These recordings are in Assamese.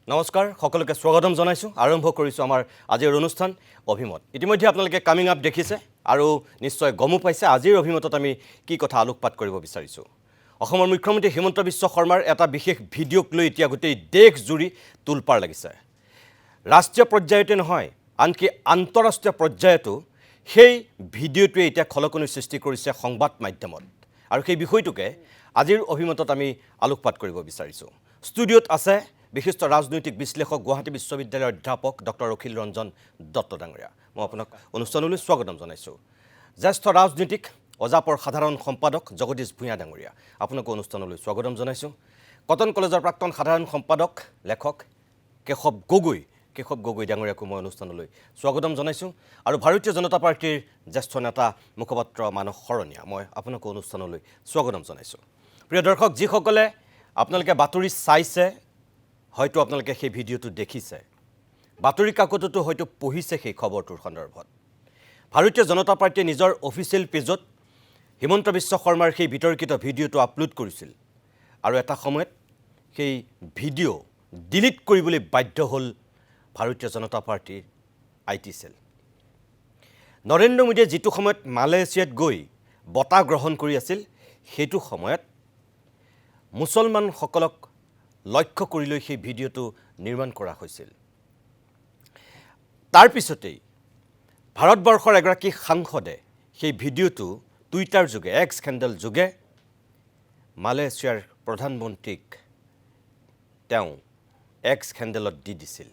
নমস্কাৰ সকলোকে স্বাগতম জনাইছো আৰম্ভ কৰিছো আমাৰ আজিৰ অনুষ্ঠান অভিমত ইতিমধ্যে আপোনালোকে কামিং আপ দেখিছে আৰু নিশ্চয় গমো পাইছে আজিৰ অভিমতত আমি কি কথা আলোকপাত কৰিব বিচাৰিছো অসমৰ মুখ্যমন্ত্ৰী হিমন্ত বিশ্ব শৰ্মাৰ এটা বিশেষ ভিডিঅ'ক লৈ এতিয়া গোটেই দেশ জুৰি তুলপাৰ লাগিছে ৰাষ্ট্ৰীয় পৰ্যায়তে নহয় আনকি আন্তঃৰাষ্ট্ৰীয় পৰ্যায়তো সেই ভিডিঅ'টোৱে এতিয়া খলকনিৰ সৃষ্টি কৰিছে সংবাদ মাধ্যমত আৰু সেই বিষয়টোকে আজিৰ অভিমতত আমি আলোকপাত কৰিব বিচাৰিছো ষ্টুডিঅ'ত আছে বিশিষ্ট ৰাজনৈতিক বিশ্লেষক গুৱাহাটী বিশ্ববিদ্যালয়ৰ অধ্যাপক ডক্টৰ অখিল ৰঞ্জন দত্ত ডাঙৰীয়া মই আপোনাক অনুষ্ঠানলৈ স্বাগতম জনাইছোঁ জ্যেষ্ঠ ৰাজনীতিক অজাপৰ সাধাৰণ সম্পাদক জগদীশ ভূঞা ডাঙৰীয়া আপোনাক অনুষ্ঠানলৈ স্বাগতম জনাইছোঁ কটন কলেজৰ প্ৰাক্তন সাধাৰণ সম্পাদক লেখক কেশৱ গগৈ ডাঙৰীয়াকো মই অনুষ্ঠানলৈ স্বাগতম জনাইছোঁ আৰু ভাৰতীয় জনতা পাৰ্টিৰ জ্যেষ্ঠ নেতা মুখপাত্ৰ মানস শৰণীয়া মই আপোনাক অনুষ্ঠানলৈ স্বাগতম জনাইছোঁ প্ৰিয় দৰ্শক যিসকলে আপোনালোকে বাতৰি চাইছে হয়তো আপোনালোকে সেই ভিডিঅ'টো দেখিছে বাতৰি কাকততো হয়তো পঢ়িছে সেই খবৰটোৰ সন্দৰ্ভত ভাৰতীয় জনতা পাৰ্টিয়ে নিজৰ অফিচিয়েল পেজত হিমন্ত বিশ্ব শৰ্মাৰ সেই বিতৰ্কিত ভিডিঅ'টো আপলোড কৰিছিল আৰু এটা সময়ত সেই ভিডিঅ' ডিলিট কৰিবলৈ বাধ্য হ'ল ভাৰতীয় জনতা পাৰ্টিৰ আইটি সেল নৰেন্দ্ৰ মোদীয়ে যিটো সময়ত মালয়েছিয়াত গৈ বঁটা গ্ৰহণ কৰি আছিল সেইটো সময়ত মুছলমানসকলক লক্ষ্য কৰি লৈ সেই ভিডিঅ'টো নিৰ্মাণ কৰা হৈছিল তাৰ পিছতেই ভাৰতবৰ্ষৰ এগৰাকী সাংসদে সেই ভিডিঅ'টো টুইটাৰ যোগে এক্স হেণ্ডেল যোগে মালয়েছিয়াৰ প্ৰধানমন্ত্ৰীক তেওঁ এক্স হেণ্ডেলত দি দিছিল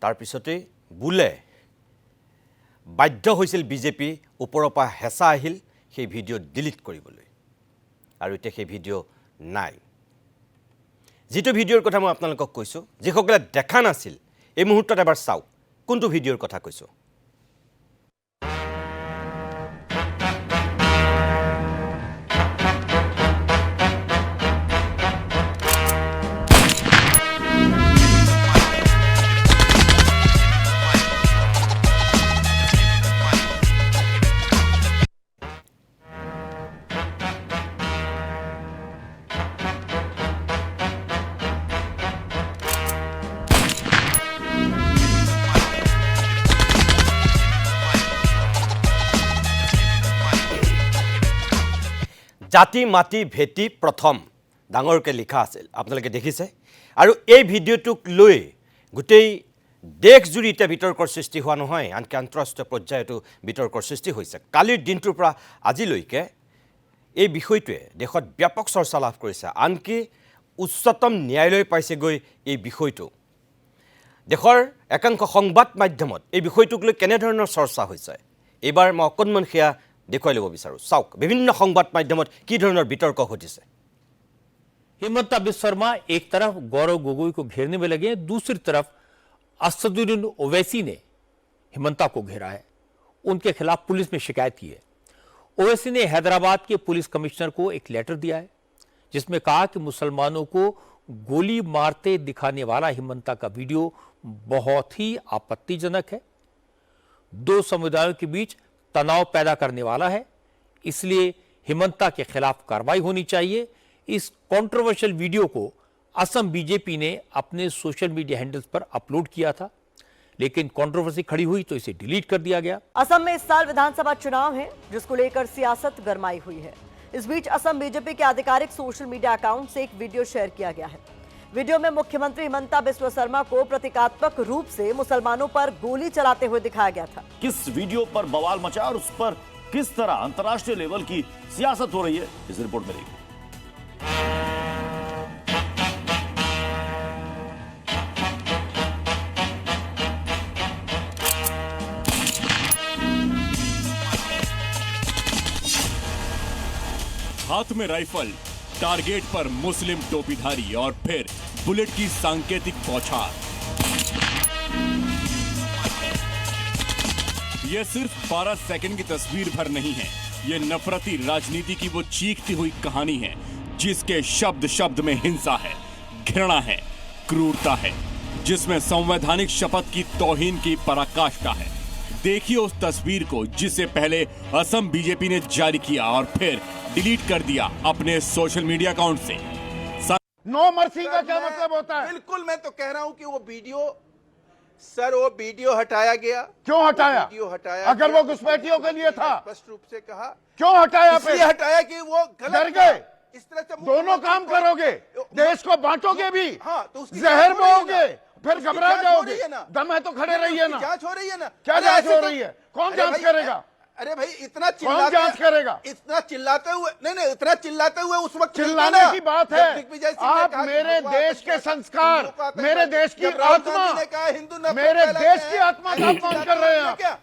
তাৰ পিছতেই বোলে বাধ্য হৈছিল বিজেপি ওপৰৰ পৰা হেঁচা আহিল সেই ভিডিঅ' ডিলিট কৰিবলৈ আৰু এতিয়া সেই ভিডিঅ' নাই যিটো ভিডিঅ'ৰ কথা মই আপোনালোকক কৈছোঁ যিসকলে দেখা নাছিল এই মুহূৰ্তত এবাৰ চাওক কোনটো ভিডিঅ'ৰ কথা কৈছোঁ জাতি মাটি ভেটি প্ৰথম ডাঙৰকৈ লিখা আছিল আপোনালোকে দেখিছে আৰু এই ভিডিঅ'টোক লৈ গোটেই দেশ জুৰি এতিয়া বিতৰ্কৰ সৃষ্টি হোৱা নহয় আনকি আন্তঃৰাষ্ট্ৰীয় পৰ্যায়তো বিতৰ্কৰ সৃষ্টি হৈছে কালিৰ দিনটোৰ পৰা আজিলৈকে এই বিষয়টোৱে দেশত ব্যাপক চৰ্চা লাভ কৰিছে আনকি উচ্চতম ন্যায়ালয় পাইছেগৈ এই বিষয়টো দেশৰ একাংশ সংবাদ মাধ্যমত এই বিষয়টোক লৈ কেনেধৰণৰ চৰ্চা হৈছে এইবাৰ মই অকণমান সেয়া দেখুৱাই ল'ব বিচাৰোঁ চাওক বিভিন্ন সংবাদ মাধ্যমত কি ধৰণৰ বিতৰ্ক ঘটিছে हिमंता बिस्व शर्मा एक तरफ गौरव गोगोई को घेरने में लगे दूसरी तरफ असदुद्दीन ओवैसी ने हिमंता को घेरा है उनके खिलाफ पुलिस में शिकायत की है ओवैसी ने हैदराबाद के पुलिस कमिश्नर को एक लेटर दिया है जिसमें कहा कि मुसलमानों को गोली मारते दिखाने वाला हिमंता का वीडियो बहुत ही आपत्तिजनक है दो समुदायों के बीच तनाव पैदा करने वाला है इसलिए हिमंता के खिलाफ कार्रवाई होनी चाहिए इस कंट्रोवर्शियल वीडियो को असम बीजेपी ने अपने सोशल मीडिया हैंडल्स पर अपलोड किया था लेकिन कंट्रोवर्सी खड़ी हुई तो इसे डिलीट कर दिया गया असम में इस साल विधानसभा चुनाव है जिसको लेकर सियासत गरमाई हुई है इस बीच असम बीजेपी के आधिकारिक सोशल मीडिया अकाउंट से एक वीडियो शेयर किया गया है वीडियो में मुख्यमंत्री हिमंता बिस्व शर्मा को प्रतीकात्मक रूप से मुसलमानों पर गोली चलाते हुए दिखाया गया था किस वीडियो पर बवाल मचा और उस पर किस तरह अंतर्राष्ट्रीय लेवल की सियासत हो रही है इस रिपोर्ट में देखिए हाथ में राइफल टारगेट पर मुस्लिम टोपीधारी और फिर बुलेट की सांकेतिक बौछार यह सिर्फ 12 सेकंड की तस्वीर भर नहीं है यह नफरती राजनीति की वो चीखती हुई कहानी है जिसके शब्द शब्द में हिंसा है घृणा है क्रूरता है जिसमें संवैधानिक शपथ की तौहीन की पराकाष्ठा है देखिए उस तस्वीर को जिसे पहले असम बीजेपी ने जारी किया और फिर डिलीट कर दिया अपने सोशल मीडिया अकाउंट से नो मर्सी का क्या मतलब होता है? बिल्कुल, मैं तो कह रहा हूं कि वो वीडियो हटाया गया। क्यों हटाया? वीडियो हटाया अगर गया, वो घुसपैठियों के लिए था, स्पष्ट रूप से कहा क्यों हटाया? इसलिए फिर हटाया कि वो गलत डर था। गए? इस तरह से दोनों काम करोगे, देश को बांटोगे भी, हाँ, तो उसकी जहर जांच हो रही है बोओगे, ना। फिर उसकी घबरा जांच हो जाओगे। रही है ना। दम है तो खड़े रहिए ना। जांच हो रही है ना। क्या अरे जांच ऐसे हो तो- रही है? कौन अरे जांच भाई, करेगा? अरे भाई, इतना कौन जांच करेगा? इतना चिल्लाते हुए नहीं, इतना चिल्लाते हुए उस वक्त चिल्लाने की बात है। आप मेरे देश के संस्कार, मेरे देश की आत्मा, मेरे देश की आत्मा का अपमान कर रहे हैं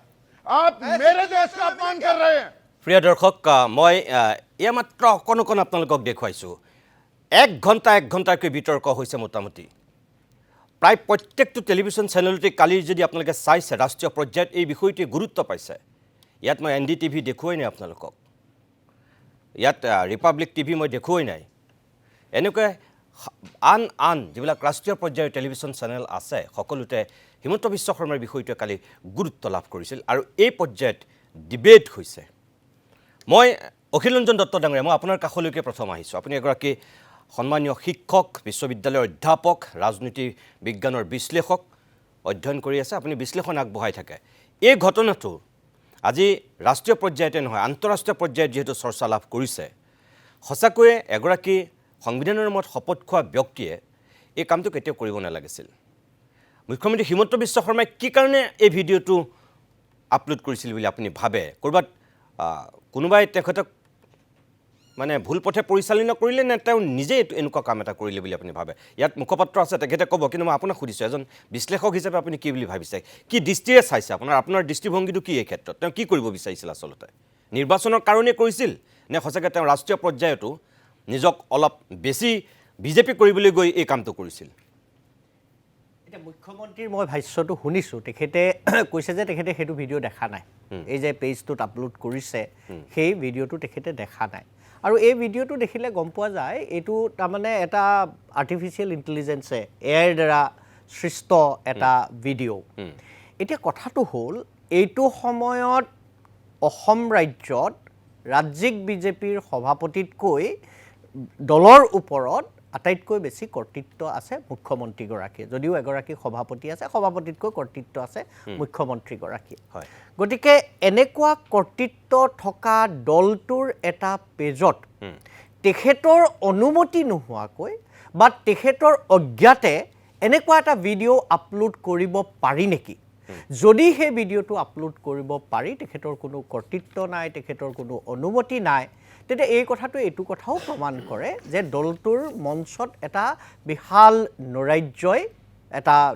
आप मेरे देश का अपमान कर रहे हैं। প্ৰিয় দৰ্শক মই এয়া মাত্ৰ অকণ অকণ আপোনালোকক দেখুৱাইছোঁ 1 ঘণ্টাকৈ বিতৰ্ক হৈছে মোটামুটি প্ৰায় প্ৰত্যেকটো টেলিভিশ্যন চেনেলতে কালি যদি আপোনালোকে চাইছে ৰাষ্ট্ৰীয় পৰ্যায়ত এই বিষয়টোৱে গুৰুত্ব পাইছে ইয়াত মই NDTV দেখুৱাই নাই আপোনালোকক ইয়াত ৰিপাব্লিক টিভি মই দেখুৱাই নাই এনেকৈ আন যিবিলাক ৰাষ্ট্ৰীয় পৰ্যায়ৰ টেলিভিশ্যন চেনেল আছে সকলোতে হিমন্ত বিশ্ব শৰ্মাৰ বিষয়টোৱে কালি গুৰুত্ব লাভ কৰিছিল আৰু এই পৰ্যায়ত ডিবেট হৈছে মই অখিল ৰঞ্জন দত্ত ডাঙৰীয়া মই আপোনাৰ কাষলৈকে প্ৰথম আহিছোঁ আপুনি এগৰাকী সন্মানীয় শিক্ষক বিশ্ববিদ্যালয়ৰ অধ্যাপক ৰাজনীতি বিজ্ঞানৰ বিশ্লেষক অধ্যয়ন কৰি আছে আপুনি বিশ্লেষণ আগবঢ়াই থাকে এই ঘটনাটো আজি ৰাষ্ট্ৰীয় পৰ্যায়তে নহয় আন্তঃৰাষ্ট্ৰীয় পৰ্যায়ত যেহেতু চৰ্চা লাভ কৰিছে সঁচাকৈয়ে এগৰাকী সংবিধানৰ নামত শপত খোৱা ব্যক্তিয়ে এই কামটো কেতিয়াও কৰিব নালাগিছিল মুখ্যমন্ত্ৰী হিমন্ত বিশ্ব শৰ্মাই কি কাৰণে এই ভিডিঅ'টো আপলোড কৰিছিল বুলি আপুনি ভাবে কৰবাত কোনোবাই তেখেতক মানে ভুল পথে পৰিচালনা কৰিলে নে তেওঁ নিজে এনেকুৱা কাম এটা কৰিলে বুলি আপুনি ভাবে ইয়াত মুখপাত্ৰ আছে তেখেতে ক'ব কিন্তু মই আপোনাক সুধিছোঁ এজন বিশ্লেষক হিচাপে আপুনি কি বুলি ভাবিছে কি দৃষ্টিৰে চাইছে আপোনাৰ দৃষ্টিভংগীটো কি এই ক্ষেত্ৰত তেওঁ কি কৰিব বিচাৰিছিল আচলতে নিৰ্বাচনৰ কাৰণে কৰিছিল নে সঁচাকৈ তেওঁ ৰাষ্ট্ৰীয় পৰ্যায়তো নিজক অলপ বেছি বিজেপি কৰিবলৈ গৈ এই কামটো কৰিছিল এটা মুখ্যমন্ত্ৰীৰ মই ভাষ্যটো শুনিছোঁ তেখেতে কৈছে যে তেখেতে সেইটো ভিডিঅ' দেখা নাই এই যে পেজটোত আপলোড কৰিছে সেই ভিডিঅ'টো তেখেতে দেখা নাই আৰু এই ভিডিঅ'টো দেখিলে গম পোৱা যায় এইটো তাৰমানে এটা আৰ্টিফিচিয়েল ইণ্টেলিজেন্সে এআইৰ দ্বাৰা সৃষ্ট এটা ভিডিঅ' এতিয়া কথাটো হ'ল এইটো সময়ত অসম ৰাজ্যত ৰাজ্যিক বিজেপিৰ সভাপতিতকৈ দলৰ ওপৰত আটাইতকৈ বেছি কৰ্তৃত্ব আছে মুখ্যমন্ত্ৰীগৰাকী যদিও এগৰাকী সভাপতি আছে সভাপতিতকৈ কৰ্তৃত্ব আছে মুখ্যমন্ত্ৰীগৰাকী গতিকে এনেকুৱা কৰ্তৃত্ব থকা দলটোৰ এটা পেজত তেখেতৰ অনুমতি নোহোৱাকৈ বা তেখেতৰ অজ্ঞাতে এনেকুৱা এটা ভিডিঅ' আপলোড কৰিব পাৰি নেকি যদি সেই ভিডিঅ'টো আপলোড কৰিব পাৰি তেখেতৰ কোনো কৰ্তৃত্ব নাই তেখেতৰ কোনো অনুমতি নাই তেতিয়া এই কথাটো এইটো কথাও প্ৰমাণ কৰে যে দলটোৰ মঞ্চত এটা বিশাল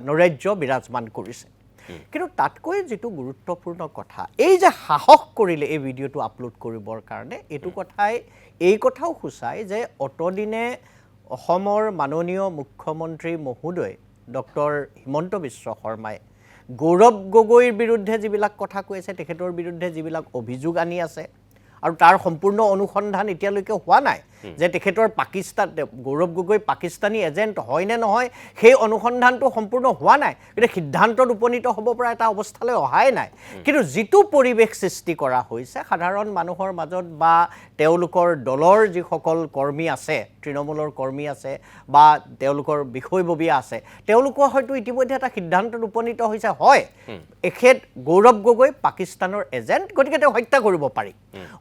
নৈৰাজ্য বিৰাজমান কৰিছে কিন্তু তাতকৈ যেটো গুৰুত্বপূৰ্ণ কথা এই যে সাহস কৰিলে এই ভিডিঅ'টো আপলোড কৰিবৰ কাৰণে এইটো কথাই এই কথাও সূচায় যে অতদিনে অসমৰ মাননীয় মুখ্যমন্ত্ৰী মহোদয় ডক্টৰ হিমন্ত বিশ্ব শৰ্মাই গৌৰৱ গগৈৰ বিৰুদ্ধে যিবিলাক কথা কৈ আছে তেখেতৰ বিৰুদ্ধে যিবিলাক অভিযোগ আনি আছে আৰু তাৰ সম্পূৰ্ণ অনুসন্ধান এতিয়ালৈকে হোৱা নাই যে তেখেতৰ পাকিস্তান গৌৰৱ গগৈ পাকিস্তানী এজেণ্ট হয় নে নহয় সেই অনুসন্ধানটো সম্পূৰ্ণ হোৱা নাই কিন্তু সিদ্ধান্তত উপনীত হ'ব পৰা এটা অৱস্থালৈ অহাই নাই কিন্তু যিটো পৰিৱেশ সৃষ্টি কৰা হৈছে সাধাৰণ মানুহৰ মাজত বা তেওঁলোকৰ দলৰ যিসকল কৰ্মী আছে তৃণমূলৰ কৰ্মী আছে বা তেওঁলোকৰ বিষয়ববীয়া আছে তেওঁলোকৰ হয়তো ইতিমধ্যে এটা সিদ্ধান্তত উপনীত হৈছে হয় এখেত গৌৰৱ গগৈ পাকিস্তানৰ এজেণ্ট গতিকে তেওঁ হত্যা কৰিব পাৰি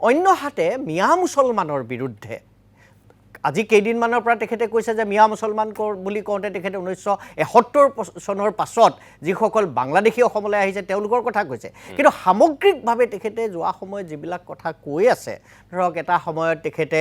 অন্যহাতে মিয়া মুছলমানৰ বিৰুদ্ধে আজি কেইদিনমানৰ পৰা তেখেতে কৈছে যে মিয়া মুছলমান বুলি কওঁতে তেখেতে 1971 চনৰ পাছত যিসকল বাংলাদেশী অসমলৈ আহিছে তেওঁলোকৰ কথা কৈছে কিন্তু সামগ্ৰিকভাৱে তেখেতে যোৱা সময়ত যিবিলাক কথা কৈ আছে ধৰক এটা সময়ত তেখেতে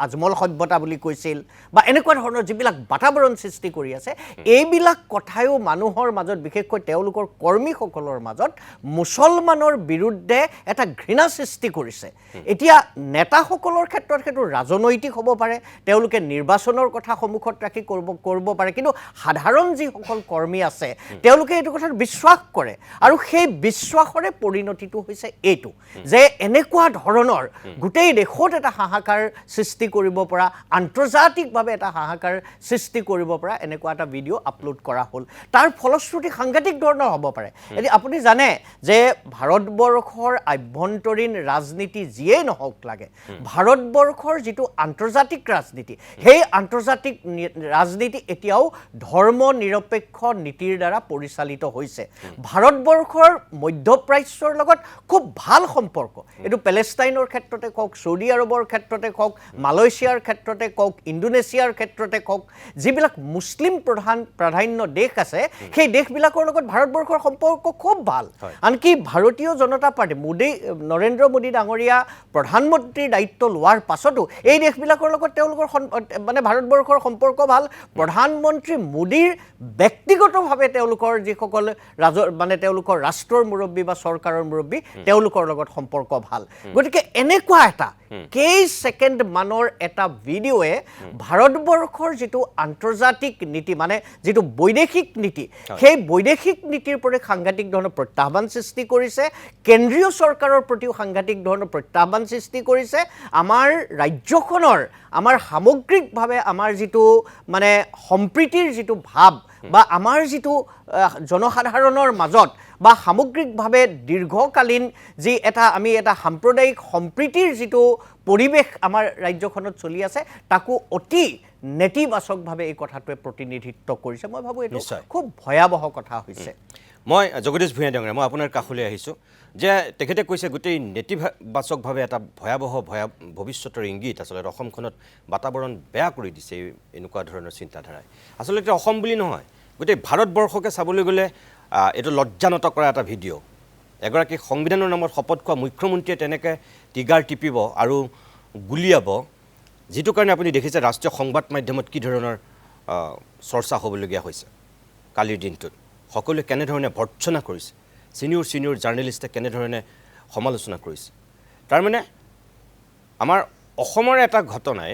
আজমল সভ্যতা বুলি কৈছিল বা এনেকুৱা ধৰণৰ যিবিলাক বাতাবৰণ সৃষ্টি কৰি আছে এইবিলাক কথায়ো মানুহৰ মাজত বিশেষকৈ তেওঁলোকৰ কৰ্মীসকলৰ মাজত মুছলমানৰ বিৰুদ্ধে এটা ঘৃণা সৃষ্টি কৰিছে এতিয়া নেতাসকলৰ ক্ষেত্ৰত সেইটো ৰাজনৈতিক হ'ব পাৰে তেওঁলোকে নিৰ্বাচনৰ কথা সন্মুখত ৰাখি কৰিব পাৰে কিন্তু সাধাৰণ যিসকল কৰ্মী আছে তেওঁলোকে এইটো কথাত বিশ্বাস কৰে আৰু সেই বিশ্বাসৰে পৰিণতিটো হৈছে এইটো যে এনেকুৱা ধৰণৰ গোটেই দেশত এটা হাহাকাৰ সৃষ্টি কৰিব পৰা আন্তৰ্জাতিকভাৱে এটা হাহাকাৰ সৃষ্টি কৰিব পৰা এনেকুৱা এটা ভিডিঅ' আপলোড কৰা হ'ল তাৰ ফলশ্ৰুতি সাংঘাতিক ধৰণৰ হ'ব পাৰে এতিয়া আপুনি জানে যে ভাৰতবৰ্ষৰ আভ্যন্তৰীণ ৰাজনীতি যিয়েই নহওক লাগে ভাৰতবৰ্ষৰ যিটো আন্তৰ্জাতিক ৰাজনীতি সেই আন্তৰ্জাতিক ৰাজনীতি এতিয়াও ধৰ্ম নিৰপেক্ষ নীতিৰ দ্বাৰা পৰিচালিত হৈছে ভাৰতবৰ্ষৰ মধ্যপ্ৰাচ্যৰ লগত খুব ভাল সম্পৰ্ক এইটো পেলেষ্টাইনৰ ক্ষেত্ৰতে কওক সৌদি আৰবৰ ক্ষেত্ৰতে কওক মালয়েছিয়াৰ ক্ষেত্ৰতে কওক ইণ্ডোনেছিয়াৰ ক্ষেত্ৰতে কওক যিবিলাক মুছলিম প্ৰাধান্য দেশ আছে সেই দেশবিলাকৰ লগত ভাৰতবৰ্ষৰ সম্পৰ্ক খুব ভাল আনকি ভাৰতীয় জনতা পাৰ্টি নৰেন্দ্ৰ মোদী ডাঙৰীয়া প্ৰধানমন্ত্ৰীৰ দায়িত্ব লোৱাৰ পাছতো এই দেশবিলাকৰ লগত তেওঁলোকৰ মানে ভাৰতবৰ্ষৰ সম্পৰ্ক ভাল প্ৰধানমন্ত্ৰী মোদীৰ ব্যক্তিগতভাৱে তেওঁলোকৰ যিসকল মানে তেওঁলোকৰ ৰাষ্ট্ৰৰ মুৰব্বী বা চৰকাৰৰ মুৰব্বী তেওঁলোকৰ লগত সম্পৰ্ক ভাল গতিকে এনেকুৱা এটা কেই ছেকেণ্ড মানৰ এটা ভিডিঅ'য়ে ভাৰতবৰ্ষৰ যিটো আন্তৰ্জাতিক নীতি মানে যিটো বৈদেশিক নীতি সেই বৈদেশিক নীতিৰ প্ৰতি সাংঘাতিক ধৰণৰ প্ৰত্যাহ্বান সৃষ্টি কৰিছে কেন্দ্ৰীয় চৰকাৰৰ প্ৰতিও সাংঘাতিক ধৰণৰ প্ৰত্যাহ্বান সৃষ্টি কৰিছে আমাৰ ৰাজ্যখনৰ আমাৰ সামগ্ৰিকভাৱে আমাৰ যিটো মানে সম্প্ৰীতিৰ যিটো ভাৱ বা আমাৰ যিটো জনসাধাৰণৰ মাজত বা সামগ্ৰিকভাৱে দীৰ্ঘকালীন যি আমি এটা সাম্প্ৰদায়িক সম্প্ৰীতিৰ যিটো পৰিৱেশ আমাৰ ৰাজ্যখনত চলি আছে তাকো অতি নেতিবাচকভাৱে এই কথাটোৱে প্ৰতিনিধিত্ব কৰিছে মই ভাবোঁ এইটো খুব ভয়াৱহ কথা হৈছে মই জগদীশ ভূঞা ডাঙৰীয়া মই আপোনাৰ কাষলৈ আহিছোঁ যে তেখেতে কৈছে গোটেই নেতিবাচকভাৱে এটা ভয়াৱহ ভৱিষ্যতৰ ইংগিত আচলতে অসমখনত বাতাবৰণ বেয়া কৰি দিছে এনেকুৱা ধৰণৰ চিন্তাধাৰাই আচলতে অসম বুলি নহয় গোটেই ভাৰতবৰ্ষকে চাবলৈ গ'লে এইটো লজ্জানত কৰা এটা ভিডিঅ' এগৰাকী সংবিধানৰ নামত শপত খোৱা মুখ্যমন্ত্ৰীয়ে তেনেকৈ টিগাৰ টিপিব আৰু গুলিয়াব যিটো কাৰণে আপুনি দেখিছে ৰাষ্ট্ৰীয় সংবাদ মাধ্যমত কি ধৰণৰ চৰ্চা হ'বলগীয়া হৈছে কালিৰ দিনটোত সকলোৱে কেনেধৰণে ভৰ্ৎসনা কৰিছে ছিনিয়ৰ জাৰ্নেলিষ্টে কেনেধৰণে সমালোচনা কৰিছে তাৰমানে আমাৰ অসমৰ এটা ঘটনাই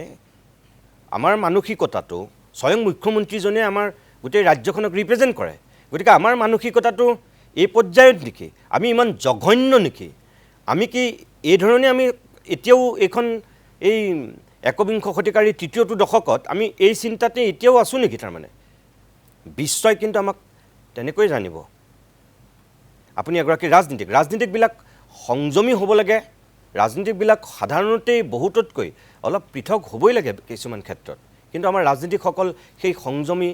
আমাৰ মানসিকতাটো স্বয়ং মুখ্যমন্ত্ৰীজনে আমাৰ গোটেই ৰাজ্যখনক ৰিপ্ৰেজেণ্ট কৰে গতিকে আমাৰ মানসিকতাটো এই পৰ্যায়ত নেকি আমি ইমান জঘন্য নেকি আমি কি এই ধৰণে আমি এতিয়াও এইখন এই একবিংশ শতিকাৰ তৃতীয়টো দশকত আমি এই চিন্তাতে এতিয়াও আছোঁ নেকি তাৰমানে বিশ্বই কিন্তু আমাক তেনেকৈ জানিব আপুনি এগৰাকী ৰাজনীতিকবিলাক সংযমী হ'ব লাগে ৰাজনীতিকবিলাক সাধাৰণতে বহুততকৈ অলপ পৃথক হ'বই লাগে কিছুমান ক্ষেত্ৰত কিন্তু আমাৰ ৰাজনীতিকসকল সেই সংযমী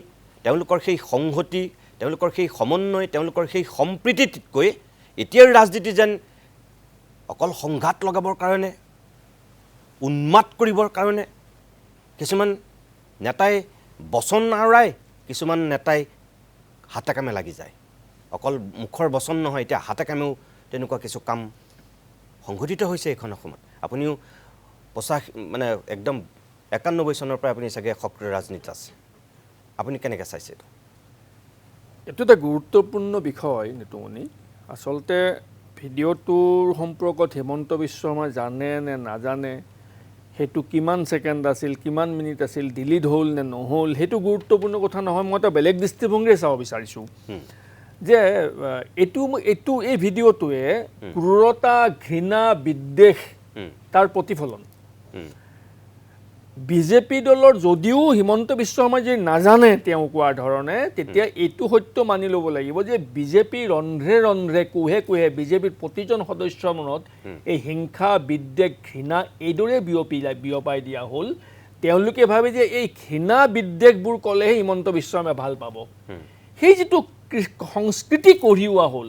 তেওঁলোকৰ সেই সংহতি তেওঁলোকৰ সেই সমন্বয় তেওঁলোকৰ সেই সম্প্ৰীতিতকৈ এতিয়াৰ ৰাজনীতি যেন অকল সংঘাত লগাবৰ কাৰণে উন্মাদ কৰিবৰ কাৰণে কিছুমান নেতাই বচন আওৰাই কিছুমান নেতাই হাতে কামে লাগি যায় অকল মুখৰ বচন নহয় এতিয়া হাতে কামেও তেনেকুৱা কিছু কাম সংঘটিত হৈছে এইখন অসমত আপুনিও 85 মানে একদম 91 চনৰ পৰা আপুনি চাগে সক্ৰিয় ৰাজনীতি আছে আপুনি কেনেকৈ চাইছে এইটো এটা গুৰুত্বপূৰ্ণ বিষয় নিতুমণি আচলতে ভিডিঅ'টোৰ সম্পৰ্কত হিমন্ত বিশ্ব শৰ্মা জানে নে নাজানে সেইটো কিমান ছেকেণ্ড আছিল কিমান মিনিট আছিল ডিলিট হ'ল নে নহ'ল সেইটো গুৰুত্বপূৰ্ণ কথা নহয় মই এটা বেলেগ দৃষ্টিভংগীৰে চাব বিচাৰিছোঁ যে এই ভিডিঅ'টোৱে ক্ৰূৰতা ঘৃণা বিদ্বেষ তাৰ প্ৰতিফলন বিজেপি দলৰ যদিও হিমন্ত বিশ্ব শৰ্মাই যদি নাজানে তেওঁ কোৱাৰ ধৰণে তেতিয়া এইটো সত্য মানি ল'ব লাগিব যে বিজেপি ৰন্ধ্ৰে কোহে বিজেপিৰ প্ৰতিজন সদস্যৰ মনত এই হিংসা বিদ্বেষ ঘৃণা এইদৰে বিয়পাই দিয়া হ'ল তেওঁলোকে ভাবে যে এই ঘৃণা বিদ্বেষবোৰ ক'লেহে হিমন্ত বিশ্ব শৰ্মাই ভাল পাব সেই যিটো সংস্কৃতি কঢ়িওৱা হ'ল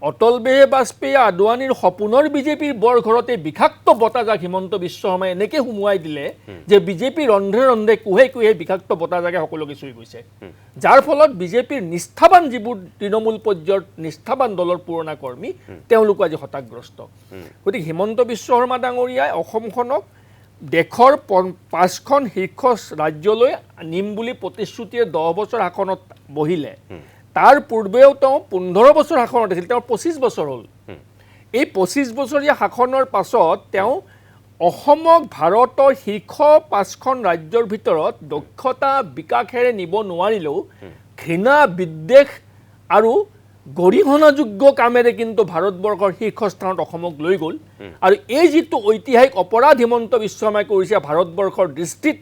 অটল বিহাৰী বাজপেয়ী আদৱানীৰ সপোনৰ বিজেপিৰ বৰ ঘৰতে বিষাক্ত বতাহজাক হিমন্ত বিশ্ব শৰ্মাই এনেকৈ সুমুৱাই দিলে যে বিজেপি ৰন্ধ্ৰে কোহে বিষাক্ত বতাহজাকে সকলোকে চুই গৈছে যাৰ ফলত বিজেপিৰ নিষ্ঠাবান যিবোৰ তৃণমূল পৰ্যায়ৰ নিষ্ঠাবান দলৰ পুৰণা কৰ্মী তেওঁলোক আজি হতাগ্ৰস্ত গতিকে হিমন্ত বিশ্ব শৰ্মা ডাঙৰীয়াই অসমখনক দেশৰ 5খন শীৰ্ষ ৰাজ্যলৈ নিম বুলি প্ৰতিশ্ৰুতিৰে 10 বছৰ শাসনত বহিলে তাৰ পূৰ্বেও তেওঁ 15 বছৰ শাসনত আছিল তেওঁৰ 25 বছৰ হ'ল এই 25 বছৰীয়া শাসনৰ পাছত তেওঁ অসমক ভাৰতৰ শীৰ্ষ 5খন ৰাজ্যৰ ভিতৰত দক্ষতা বিকাশেৰে নিব নোৱাৰিলেও ঘৃণা বিদ্বেষ আৰু গৰিহণাযোগ্য কামেৰে কিন্তু ভাৰতবৰ্ষৰ শীৰ্ষস্থানত অসমক লৈ গ'ল আৰু এই যিটো ঐতিহাসিক অপৰাধ হিমন্ত বিশ্ব শৰ্মাই কৰিছে ভাৰতবৰ্ষৰ দৃষ্টিত